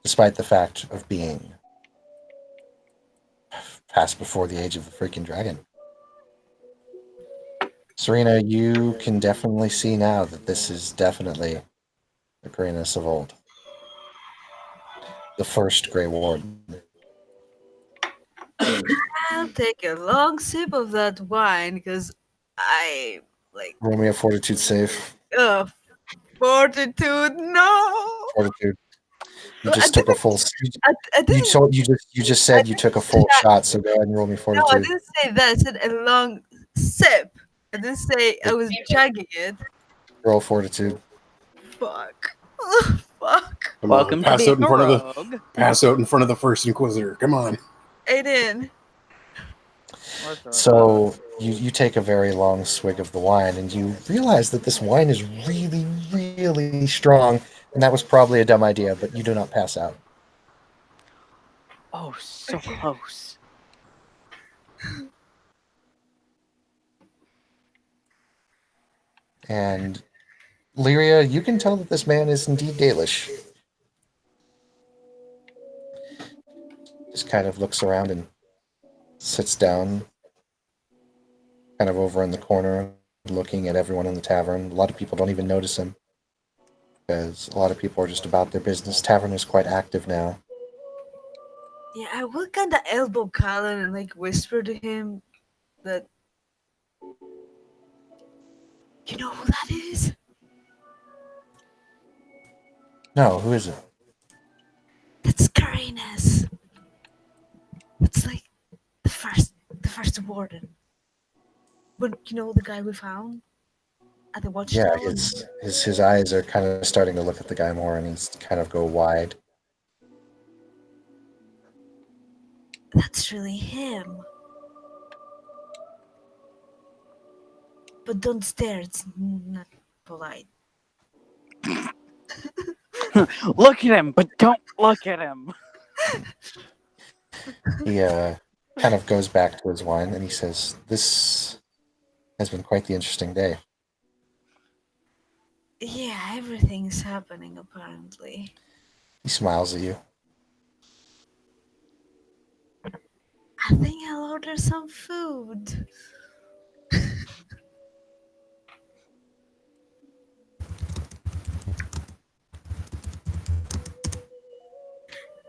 Despite the fact of being past before the age of the freaking dragon. Serena, you can definitely see now that this is definitely the Greyness of old. The first Grey Warden. I'll take a long sip of that wine because I like Roll me a fortitude save. fortitude. No, Fortitude. You I just took a didn't- full. I didn't. You just said you took a full shot. So go ahead and roll me No, I fortitude. didn't say that. I said a long sip. I didn't say I was chugging it. Roll fortitude. Fuck. Fuck. Come Welcome on, to pass being out in a front of the rogue. pass out in front of the first Inquisitor. Come on. Aiden. So you take a very long swig of the wine, and you realize that this wine is really, really strong, and that was probably a dumb idea. But you do not pass out. Oh, so close. And Lyria, you can tell that this man is indeed Dalish. Just kind of looks around and sits down, kind of over in the corner, looking at everyone in the tavern. A lot of people don't even notice him, because a lot of people are just about their business. Tavern is quite active now. Yeah, I will kind of elbow Callan and like whisper to him that, you know who that is? No, who is it? That's Karenas. That's like the first warden. But you know the guy we found at the watchtower? Yeah, his eyes are kind of starting to look at the guy more, and he's kind of go wide. That's really him. But don't stare, it's not polite. Look at him, but don't look at him. He kind of goes back to his wine, and he says, "This has been quite the interesting day." Yeah, everything's happening apparently. He smiles at you. I think I'll order some food.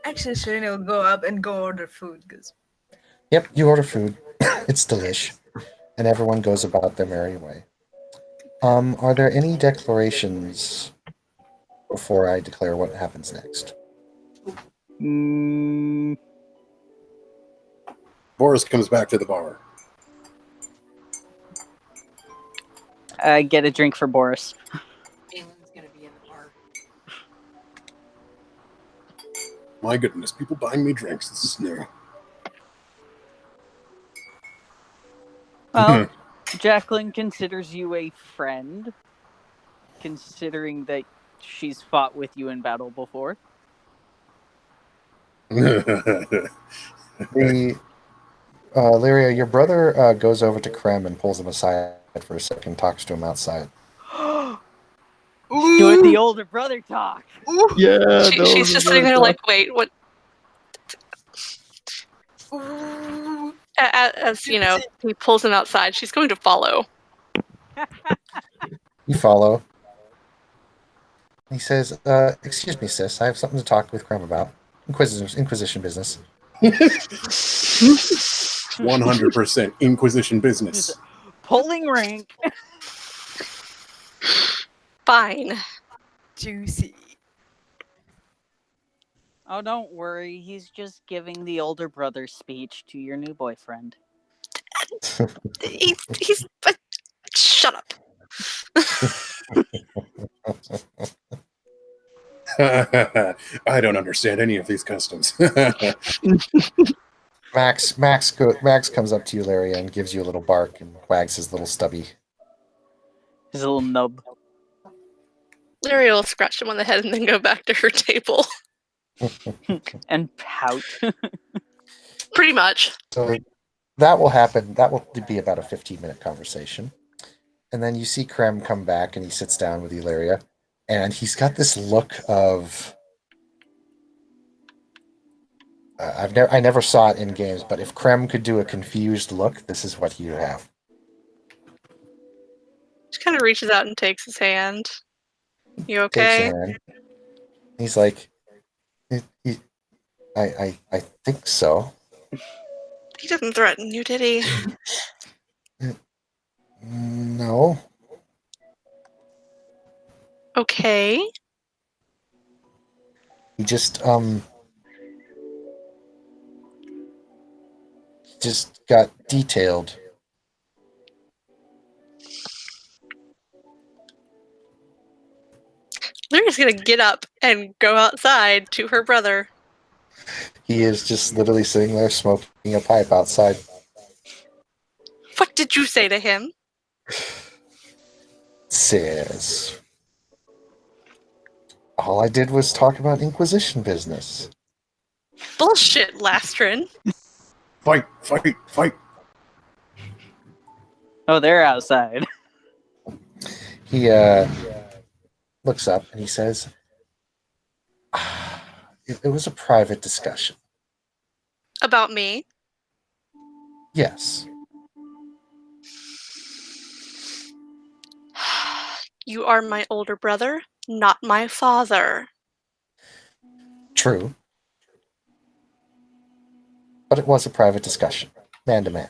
Actually, Serena will go up and go order food because Yep, you order food. It's delish. And everyone goes about their merry way. Are there any declarations before I declare what happens next? Boris comes back to the bar. Get a drink for Boris. Balin's gonna be in the bar. My goodness, people buying me drinks. This is new. Well, Jacqueline considers you a friend, considering that she's fought with you in battle before. The Lyria, your brother goes over to Krem and pulls him aside for a second, talks to him outside. Doing the older brother talk. Yeah, She's just sitting there like, wait, what? As you know, he pulls him outside. She's going to follow. You follow. He says, excuse me, sis, I have something to talk with Krem about. Inquisition business. 100% Inquisition business. Pulling rank. Fine. Juicy. Oh, don't worry. He's just giving the older brother speech to your new boyfriend. He's shut up. I don't understand any of these customs. Max comes up to you, Lyria, and gives you a little bark and wags his little stubby. His little nub. Lyria will scratch him on the head and then go back to her table. And pout. Pretty much. So that will happen. That will be about a 15-minute conversation. And then you see Krem come back and he sits down with Lyria. And he's got this look of... I never saw it in games, but if Krem could do a confused look, this is what he would have. She kind of reaches out and takes his hand. You Takes okay? your hand. He's like, I think so. He didn't threaten you, did he? No. Okay. He just got detailed. Lyria's gonna get up and go outside to her brother. He is just literally sitting there smoking a pipe outside. What did you say to him? Says, all I did was talk about Inquisition business. Bullshit, Lastrin. Fight, fight, fight. Oh, they're outside. He looks up and he says, it was a private discussion. About me? Yes. You are my older brother, not my father. True. But it was a private discussion, man to man.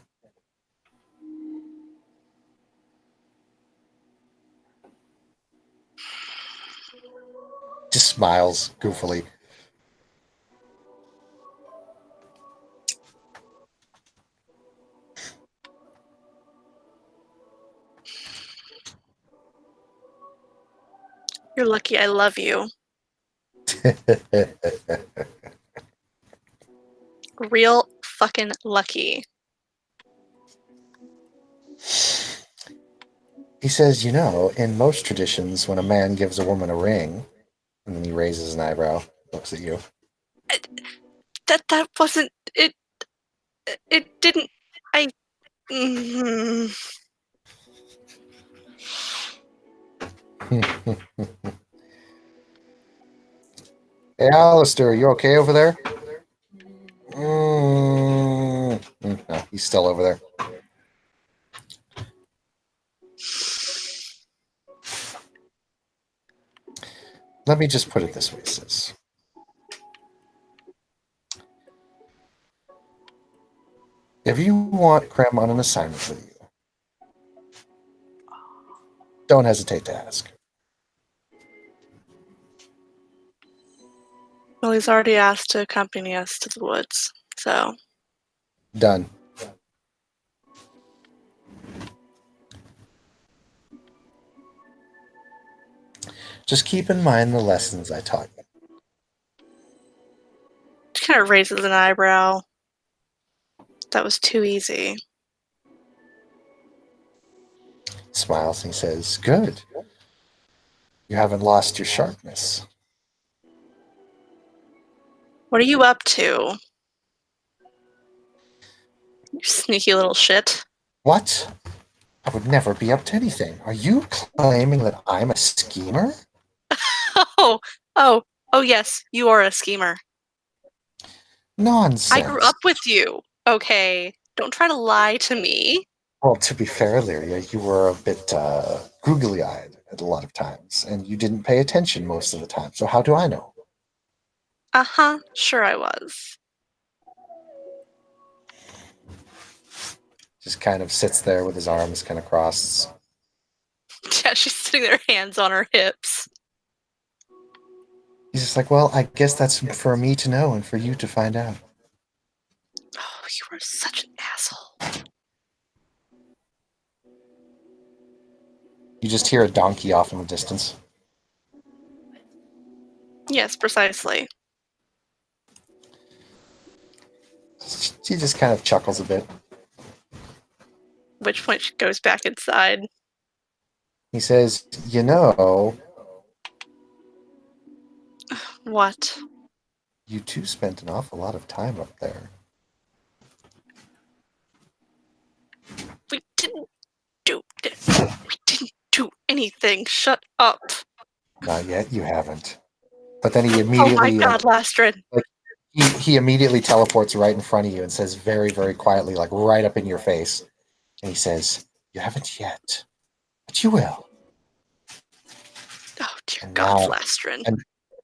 Just smiles goofily. You're lucky I love you. Real fucking lucky. He says, you know, in most traditions, when a man gives a woman a ring, and then he raises an eyebrow, looks at you. That wasn't it. It didn't. I. Mm-hmm. Hey, Alistair, you okay over there? No, he's still over there. Let me just put it this way, sis. If you want Krem on an assignment with you, don't hesitate to ask. Well, he's already asked to accompany us to the woods, so Done. Just keep in mind the lessons I taught you. she kind of raises an eyebrow. That was too easy. Smiles and he says, good. You haven't lost your sharpness. What are you up to? You sneaky little shit. What? I would never be up to anything. Are you claiming that I'm a schemer? Oh, yes, you are a schemer. Nonsense. I grew up with you, okay? Don't try to lie to me. Well, to be fair, Lyria, you were a bit googly-eyed at a lot of times, and you didn't pay attention most of the time, so how do I know? Uh-huh, sure I was. Just kind of sits there with his arms kind of crossed. Yeah, she's sitting there, hands on her hips. He's just like, well, I guess that's for me to know and for you to find out. Oh, you are such an asshole. You just hear a donkey off in the distance. Yes, precisely. She just kind of chuckles a bit. At which point she goes back inside. He says, you know, What? you two spent an awful lot of time up there. We didn't do anything. Shut up. Not yet, you haven't. But then he Oh my immediately god, Lastrid. he immediately teleports right in front of you and says very, very quietly, like right up in your face. And he says, you haven't yet, but you will. Oh dear And god, now- Lastrid.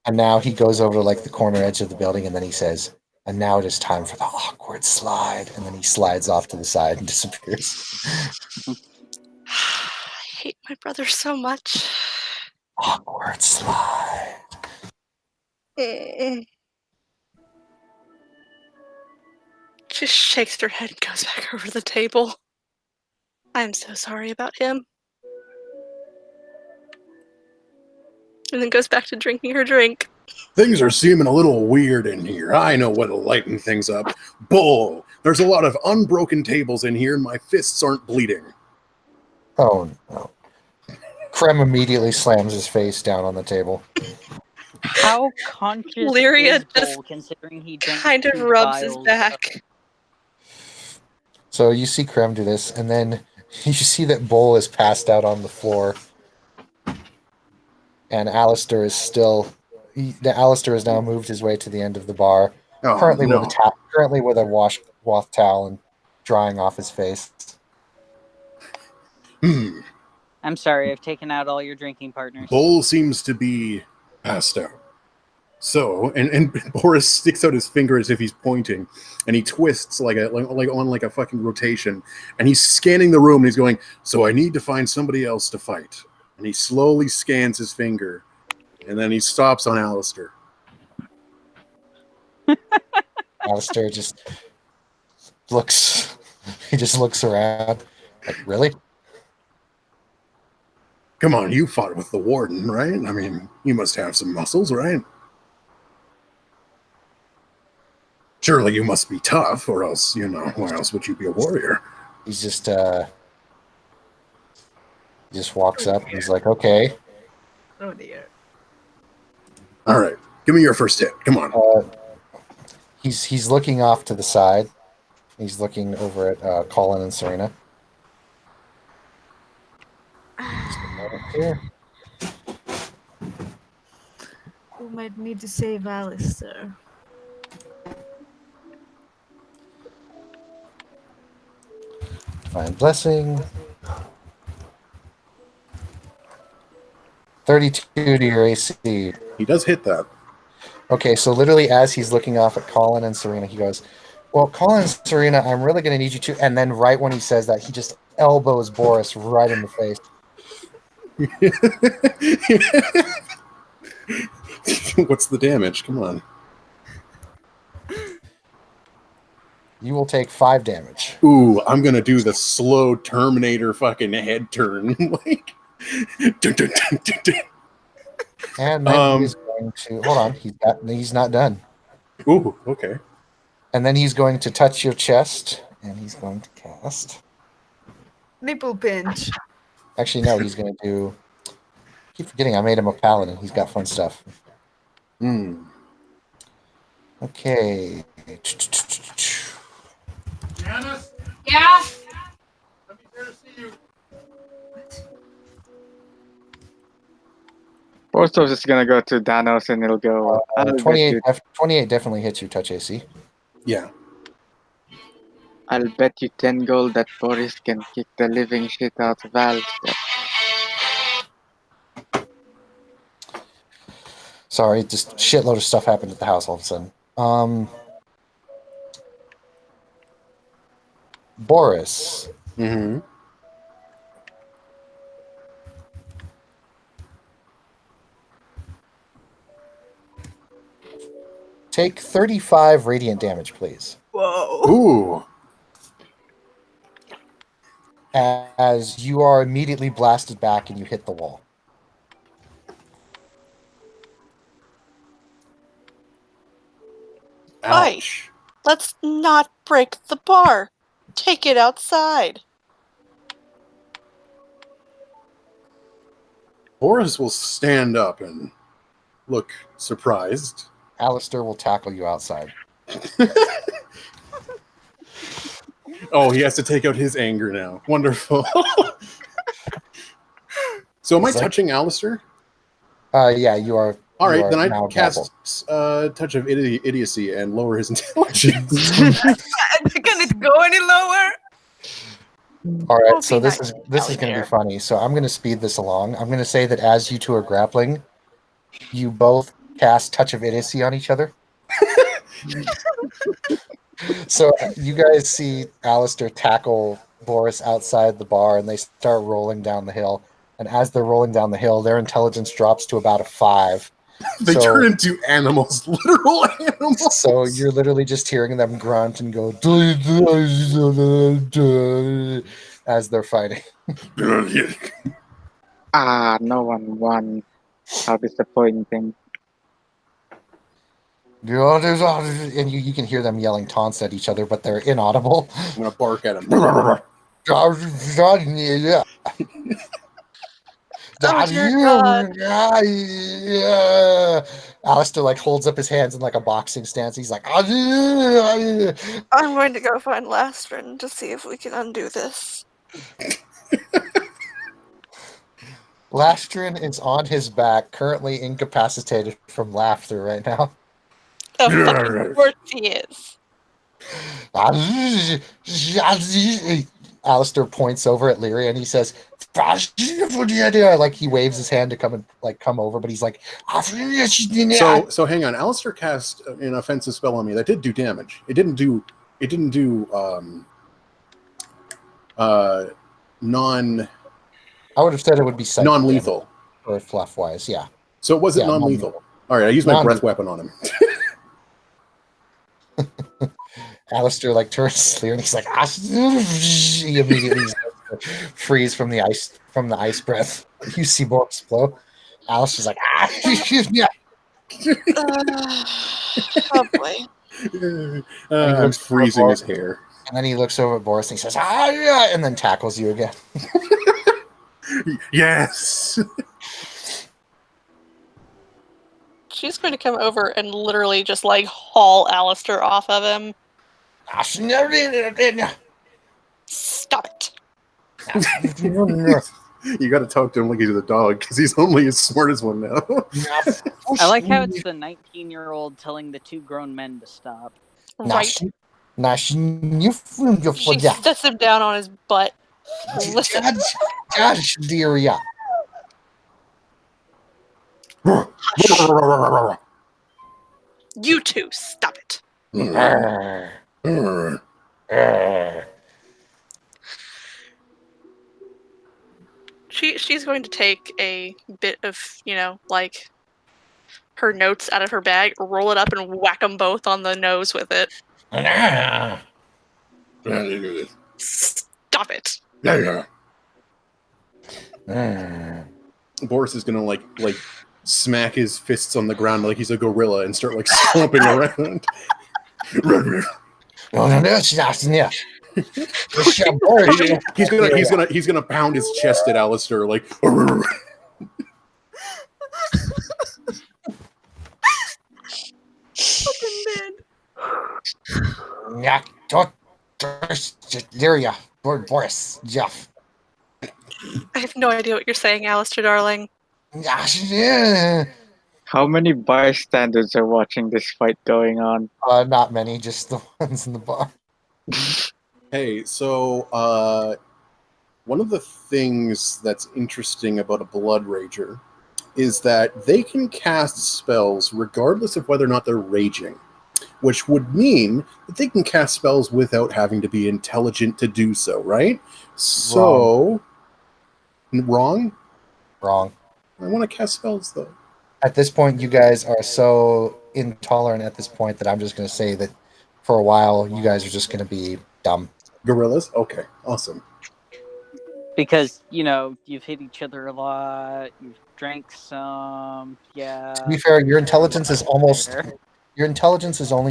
And now he goes over to like the corner edge of the building and then he says, and now it is time for the awkward slide. And then he slides off to the side and disappears. I hate my brother so much. Awkward slide. She shakes her head and goes back over the table. I'm so sorry about him. And then goes back to drinking her drink. Things are seeming a little weird in here. I know what'll lighten things up. Bull! There's a lot of unbroken tables in here, and my fists aren't bleeding. Oh no. Krem immediately slams his face down on the table. How conscious Lyria is just Bull, considering he drank Kind of 2 rubs his vials of- back. So you see Krem do this, and then you see that Bull is passed out on the floor. And Alistair is still... Alistair has now moved his way to the end of the bar. Oh, Currently no. with a washcloth towel and drying off his face. I'm sorry, I've taken out all your drinking partners. Bull seems to be passed out. So, and Boris sticks out his finger as if he's pointing, and he twists like a fucking rotation, and he's scanning the room, and he's going, so I need to find somebody else to fight. And he slowly scans his finger, and then he stops on Alistair. Alistair just looks... He just looks around. Like, really? Come on, you fought with the warden, right? I mean, you must have some muscles, right? Surely you must be tough, or else, why else would you be a warrior? He's just, he just walks up and he's like, okay. Oh dear. All right, give me your first hit. Come on. He's looking off to the side. He's looking over at Colin and Serena. Just a moment here. We might need to save Alistair. Find blessing. 32 to your AC. He does hit that. Okay, so literally as he's looking off at Colin and Serena, he goes, well, Colin and Serena, I'm really going to need you to... And then right when he says that, he just elbows Boris right in the face. What's the damage? Come on. You will take 5 damage. Ooh, I'm gonna do the slow Terminator fucking head turn. Like, dun, dun, dun, dun, dun. And then he is going to hold on. He's not done. Ooh, okay. And then he's going to touch your chest, and he's going to cast. Nipple pinch. Actually, no. He's going to do. I keep forgetting. I made him a paladin. He's got fun stuff. Hmm. Okay. Janice, Yeah. let me there to see you. Porthos is gonna go to Danos and he'll go. I'll bet 28, you, 28 definitely hits your touch AC. Yeah. I'll bet you 10 gold that Boris can kick the living shit out of Alistair. Sorry, just shitload of stuff happened at the house all of a sudden. Boris. Mm-hmm. Take 35 radiant damage, please. Whoa. Ooh. As you are immediately blasted back and you hit the wall. Ouch. Let's not break the bar. Take it outside. Boris will stand up and look surprised. Alistair will tackle you outside. Oh, he has to take out his anger now. Wonderful. So am I It's like- touching Alistair? Yeah, you are. All you right, are then I now cast Touch of Idiocy and lower his intelligence. Can it go any lower? All right, Don't so be this nice, is going to be Alligator. funny. So I'm going to speed this along. I'm going to say that as you two are grappling, you both cast Touch of Idiocy on each other. So you guys see Alistair tackle Boris outside the bar, and they start rolling down the hill. And as they're rolling down the hill, their intelligence drops to about a 5. They So- turn into animals, literal animals. So you're literally just hearing them grunt and go as they're fighting. Ah, no one won. How disappointing. And you can hear them yelling taunts at each other, but they're inaudible. I'm gonna bark at him. Oh, dear Alistair like holds up his hands in like a boxing stance. He's like, I'm going to go find Lastrin to see if we can undo this. Lastrin is on his back, currently incapacitated from laughter right now. Of fucking course he is. Alistair points over at Lyria and he says, like he waves his hand to come over, but he's like, So hang on. Alistair cast an offensive spell on me that did do damage. It didn't do non I would have said it would be psychic non-lethal. damage, or fluff wise, yeah. So was it Yeah, non-lethal? All right, I used my breath weapon on him. Alistair like turns to Lyria and he's like, he immediately freeze from the ice breath. You see Boris blow. Alistair's like, yeah. Oh boy. I'm freezing his hair. And then he looks over at Boris and he says, yeah, and then tackles you again. Yes. She's going to come over and literally just like haul Alistair off of him. Stop it. You got to talk to him like he's a dog because he's only as smart as one now. I like how it's the 19-year-old telling the 2 grown men to stop. Right. She sets him down on his butt. Listen. You two, stop it. she's going to take a bit of, like her notes out of her bag, roll it up, and whack them both on the nose with it. Stop it. Boris is gonna like smack his fists on the ground like he's a gorilla and start like stomping around. He's gonna pound his chest at Alistair like. Fucking Lyria, Boris, Jeff. I have no idea what you're saying, Alistair, darling. How many bystanders are watching this fight going on? Not many, just the ones in the bar. Hey, so one of the things that's interesting about a Blood Rager is that they can cast spells regardless of whether or not they're raging, which would mean that they can cast spells without having to be intelligent to do so, right? So, wrong? Wrong. I want to cast spells, though. At this point, you guys are so intolerant at this point that I'm just going to say that for a while, you guys are just going to be dumb. Gorillas? Okay, awesome. Because, you've hit each other a lot, you've drank some, yeah. To be fair, your intelligence is only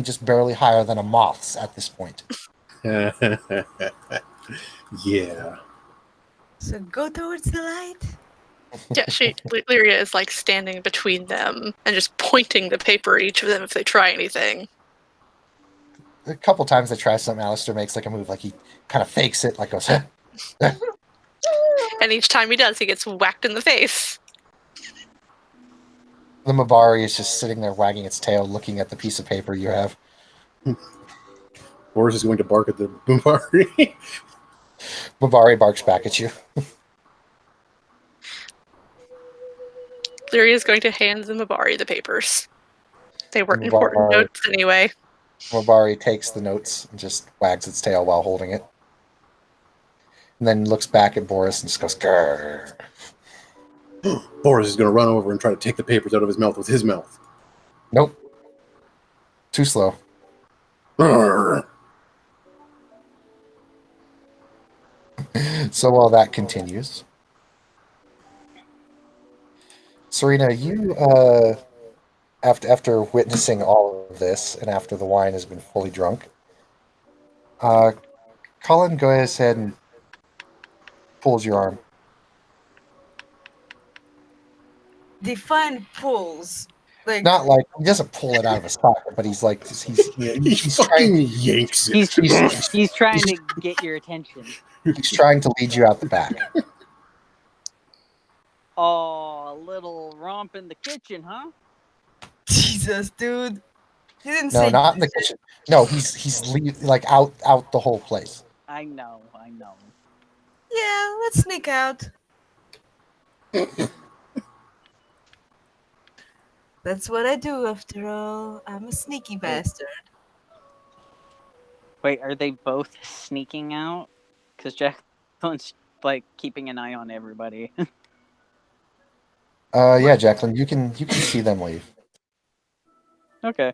just barely higher than a moth's at this point. Yeah. So go towards the light. Yeah, Lyria is like standing between them and just pointing the paper at each of them if they try anything. A couple times they try something, Alistair makes like a move, like he kind of fakes it, like goes, And each time he does, he gets whacked in the face. The Mabari is just sitting there wagging its tail, looking at the piece of paper you have. Boris is going to bark at the Mabari. Mabari barks back at you. Lyria is going to hand the Mabari the papers. They weren't Mabari- important notes anyway. Mabari takes the notes and just wags its tail while holding it. And then looks back at Boris and just goes, grrr. Boris is going to run over and try to take the papers out of his mouth with his mouth. Nope. Too slow. Grrr. So while that continues, Serena, you, after witnessing all of this and after the wine has been fully drunk, Colin, go ahead and pulls your arm. Define pulls. Like Not like he doesn't pull it out of his pocket, but he's like He he's fucking trying, yanks it. He's trying to get your attention. he's trying to lead you out the back. Oh, a little romp in the kitchen, huh? Jesus, dude. He didn't No, say not in the kitchen. No, he's like out the whole place. I know. Yeah, let's sneak out. That's what I do after all. I'm a sneaky bastard. Wait, are they both sneaking out? Because Jacqueline's like keeping an eye on everybody. Yeah, Jacqueline, you can see them leave. Okay.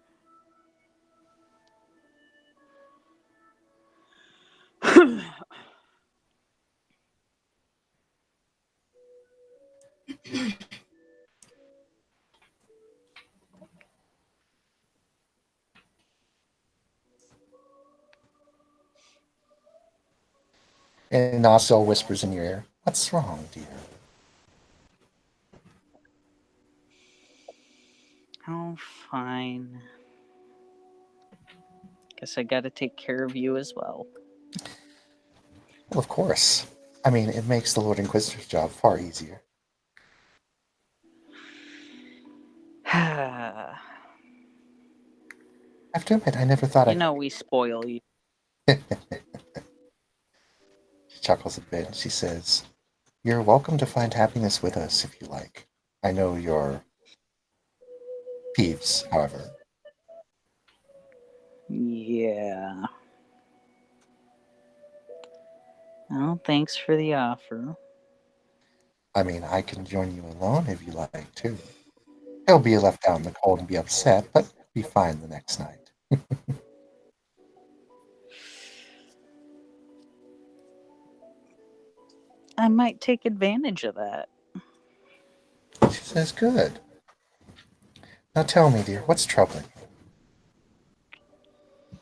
And Nasil whispers in your ear, "What's wrong, dear?" Oh, fine. Guess I gotta take care of you as well. Well, of course. I mean, it makes the Lord Inquisitor's job far easier. I have to admit, I never thought we spoil you. She chuckles a bit and she says, "You're welcome to find happiness with us if you like. I know you're peeves, however." Yeah. Well, thanks for the offer. I mean, I can join you alone if you like, too. He'll be left out in the cold and be upset, but he'll be fine the next night. I might take advantage of that. She says, good. Now tell me, dear, what's troubling you?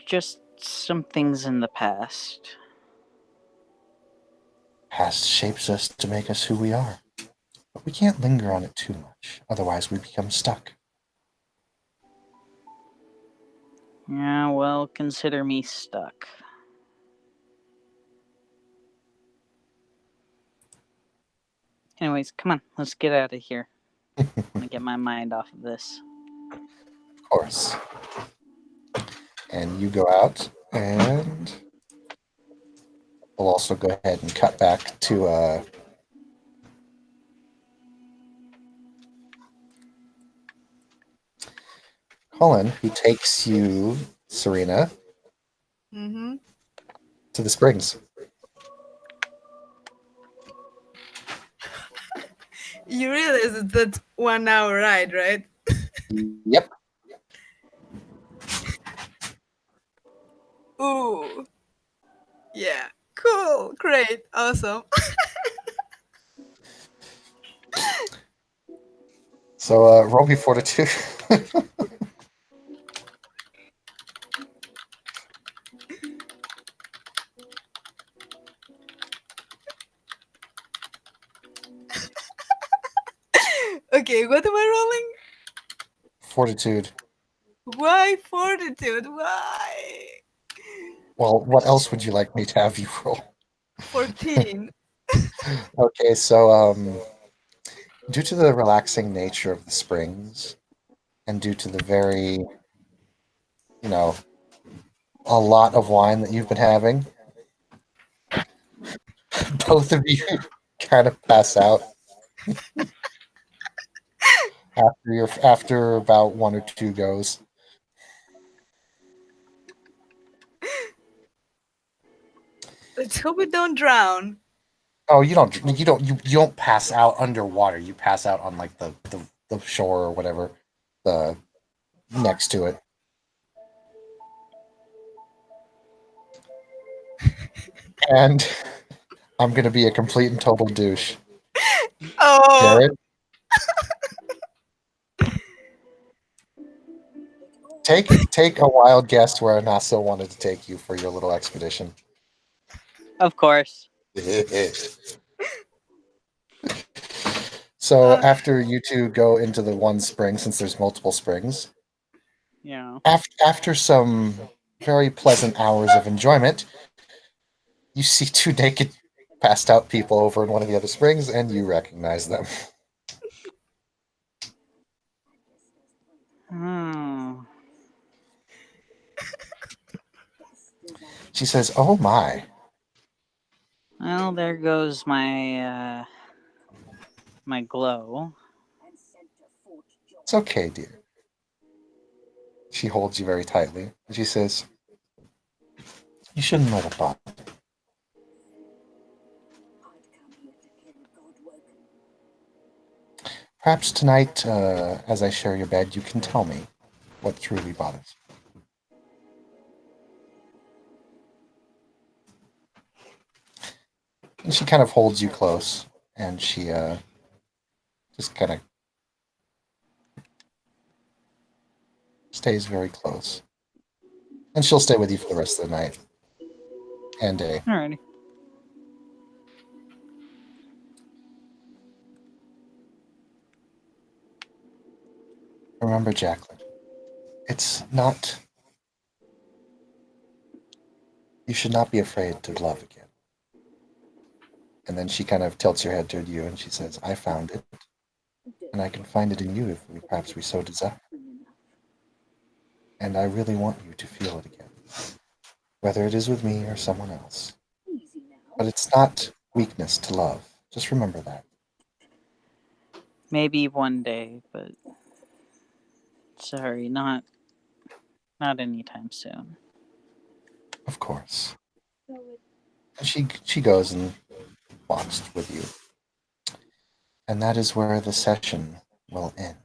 Just some things in the past. Past shapes us to make us who we are. But we can't linger on it too much, otherwise we become stuck. Yeah, well, consider me stuck. Anyways, come on, let's get out of here. I'm gonna get my mind off of this. Of course. And you go out, and we'll also go ahead and cut back to Colin, who takes you, Serena, Mm-hmm. to the springs. You realize it's that 1 hour ride, right? Yep. Ooh. Yeah. Cool. Great. Awesome. So roll me fortitude. Okay, what am I rolling? Fortitude. Why fortitude? Why? Well, what else would you like me to have you roll? 14. Okay, so due to the relaxing nature of the springs, and due to the very, a lot of wine that you've been having, both of you kind of pass out after about one or two goes. Let's hope we don't drown. Oh, you don't pass out underwater. You pass out on like the shore or whatever, the next to it. And I'm gonna be a complete and total douche. Oh, Jared, take a wild guess where Anaso wanted to take you for your little expedition. Of course. So after you two go into the one spring, since there's multiple springs, Yeah. after some very pleasant hours of enjoyment, you see two naked, passed out people over in one of the other springs, and you recognize them. Hmm. She says, "Oh my." Well, there goes my my glow. It's okay, dear. She holds you very tightly, and she says, "You shouldn't let it bother. Perhaps tonight, as I share your bed, you can tell me what truly bothers you." And she kind of holds you close, and she just kind of stays very close. And she'll stay with you for the rest of the night and day. Alrighty. Remember, Jacqueline, it's not. You should not be afraid to love again. And then she kind of tilts her head toward you and she says, "I found it, and I can find it in you if perhaps we so desire. And I really want you to feel it again, whether it is with me or someone else. But it's not weakness to love. Just remember that." Maybe one day, but sorry, not anytime soon. Of course. And she goes and walks with you. And that is where the session will end.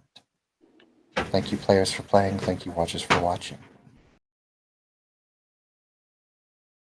Thank you, players, for playing. Thank you, watchers, for watching.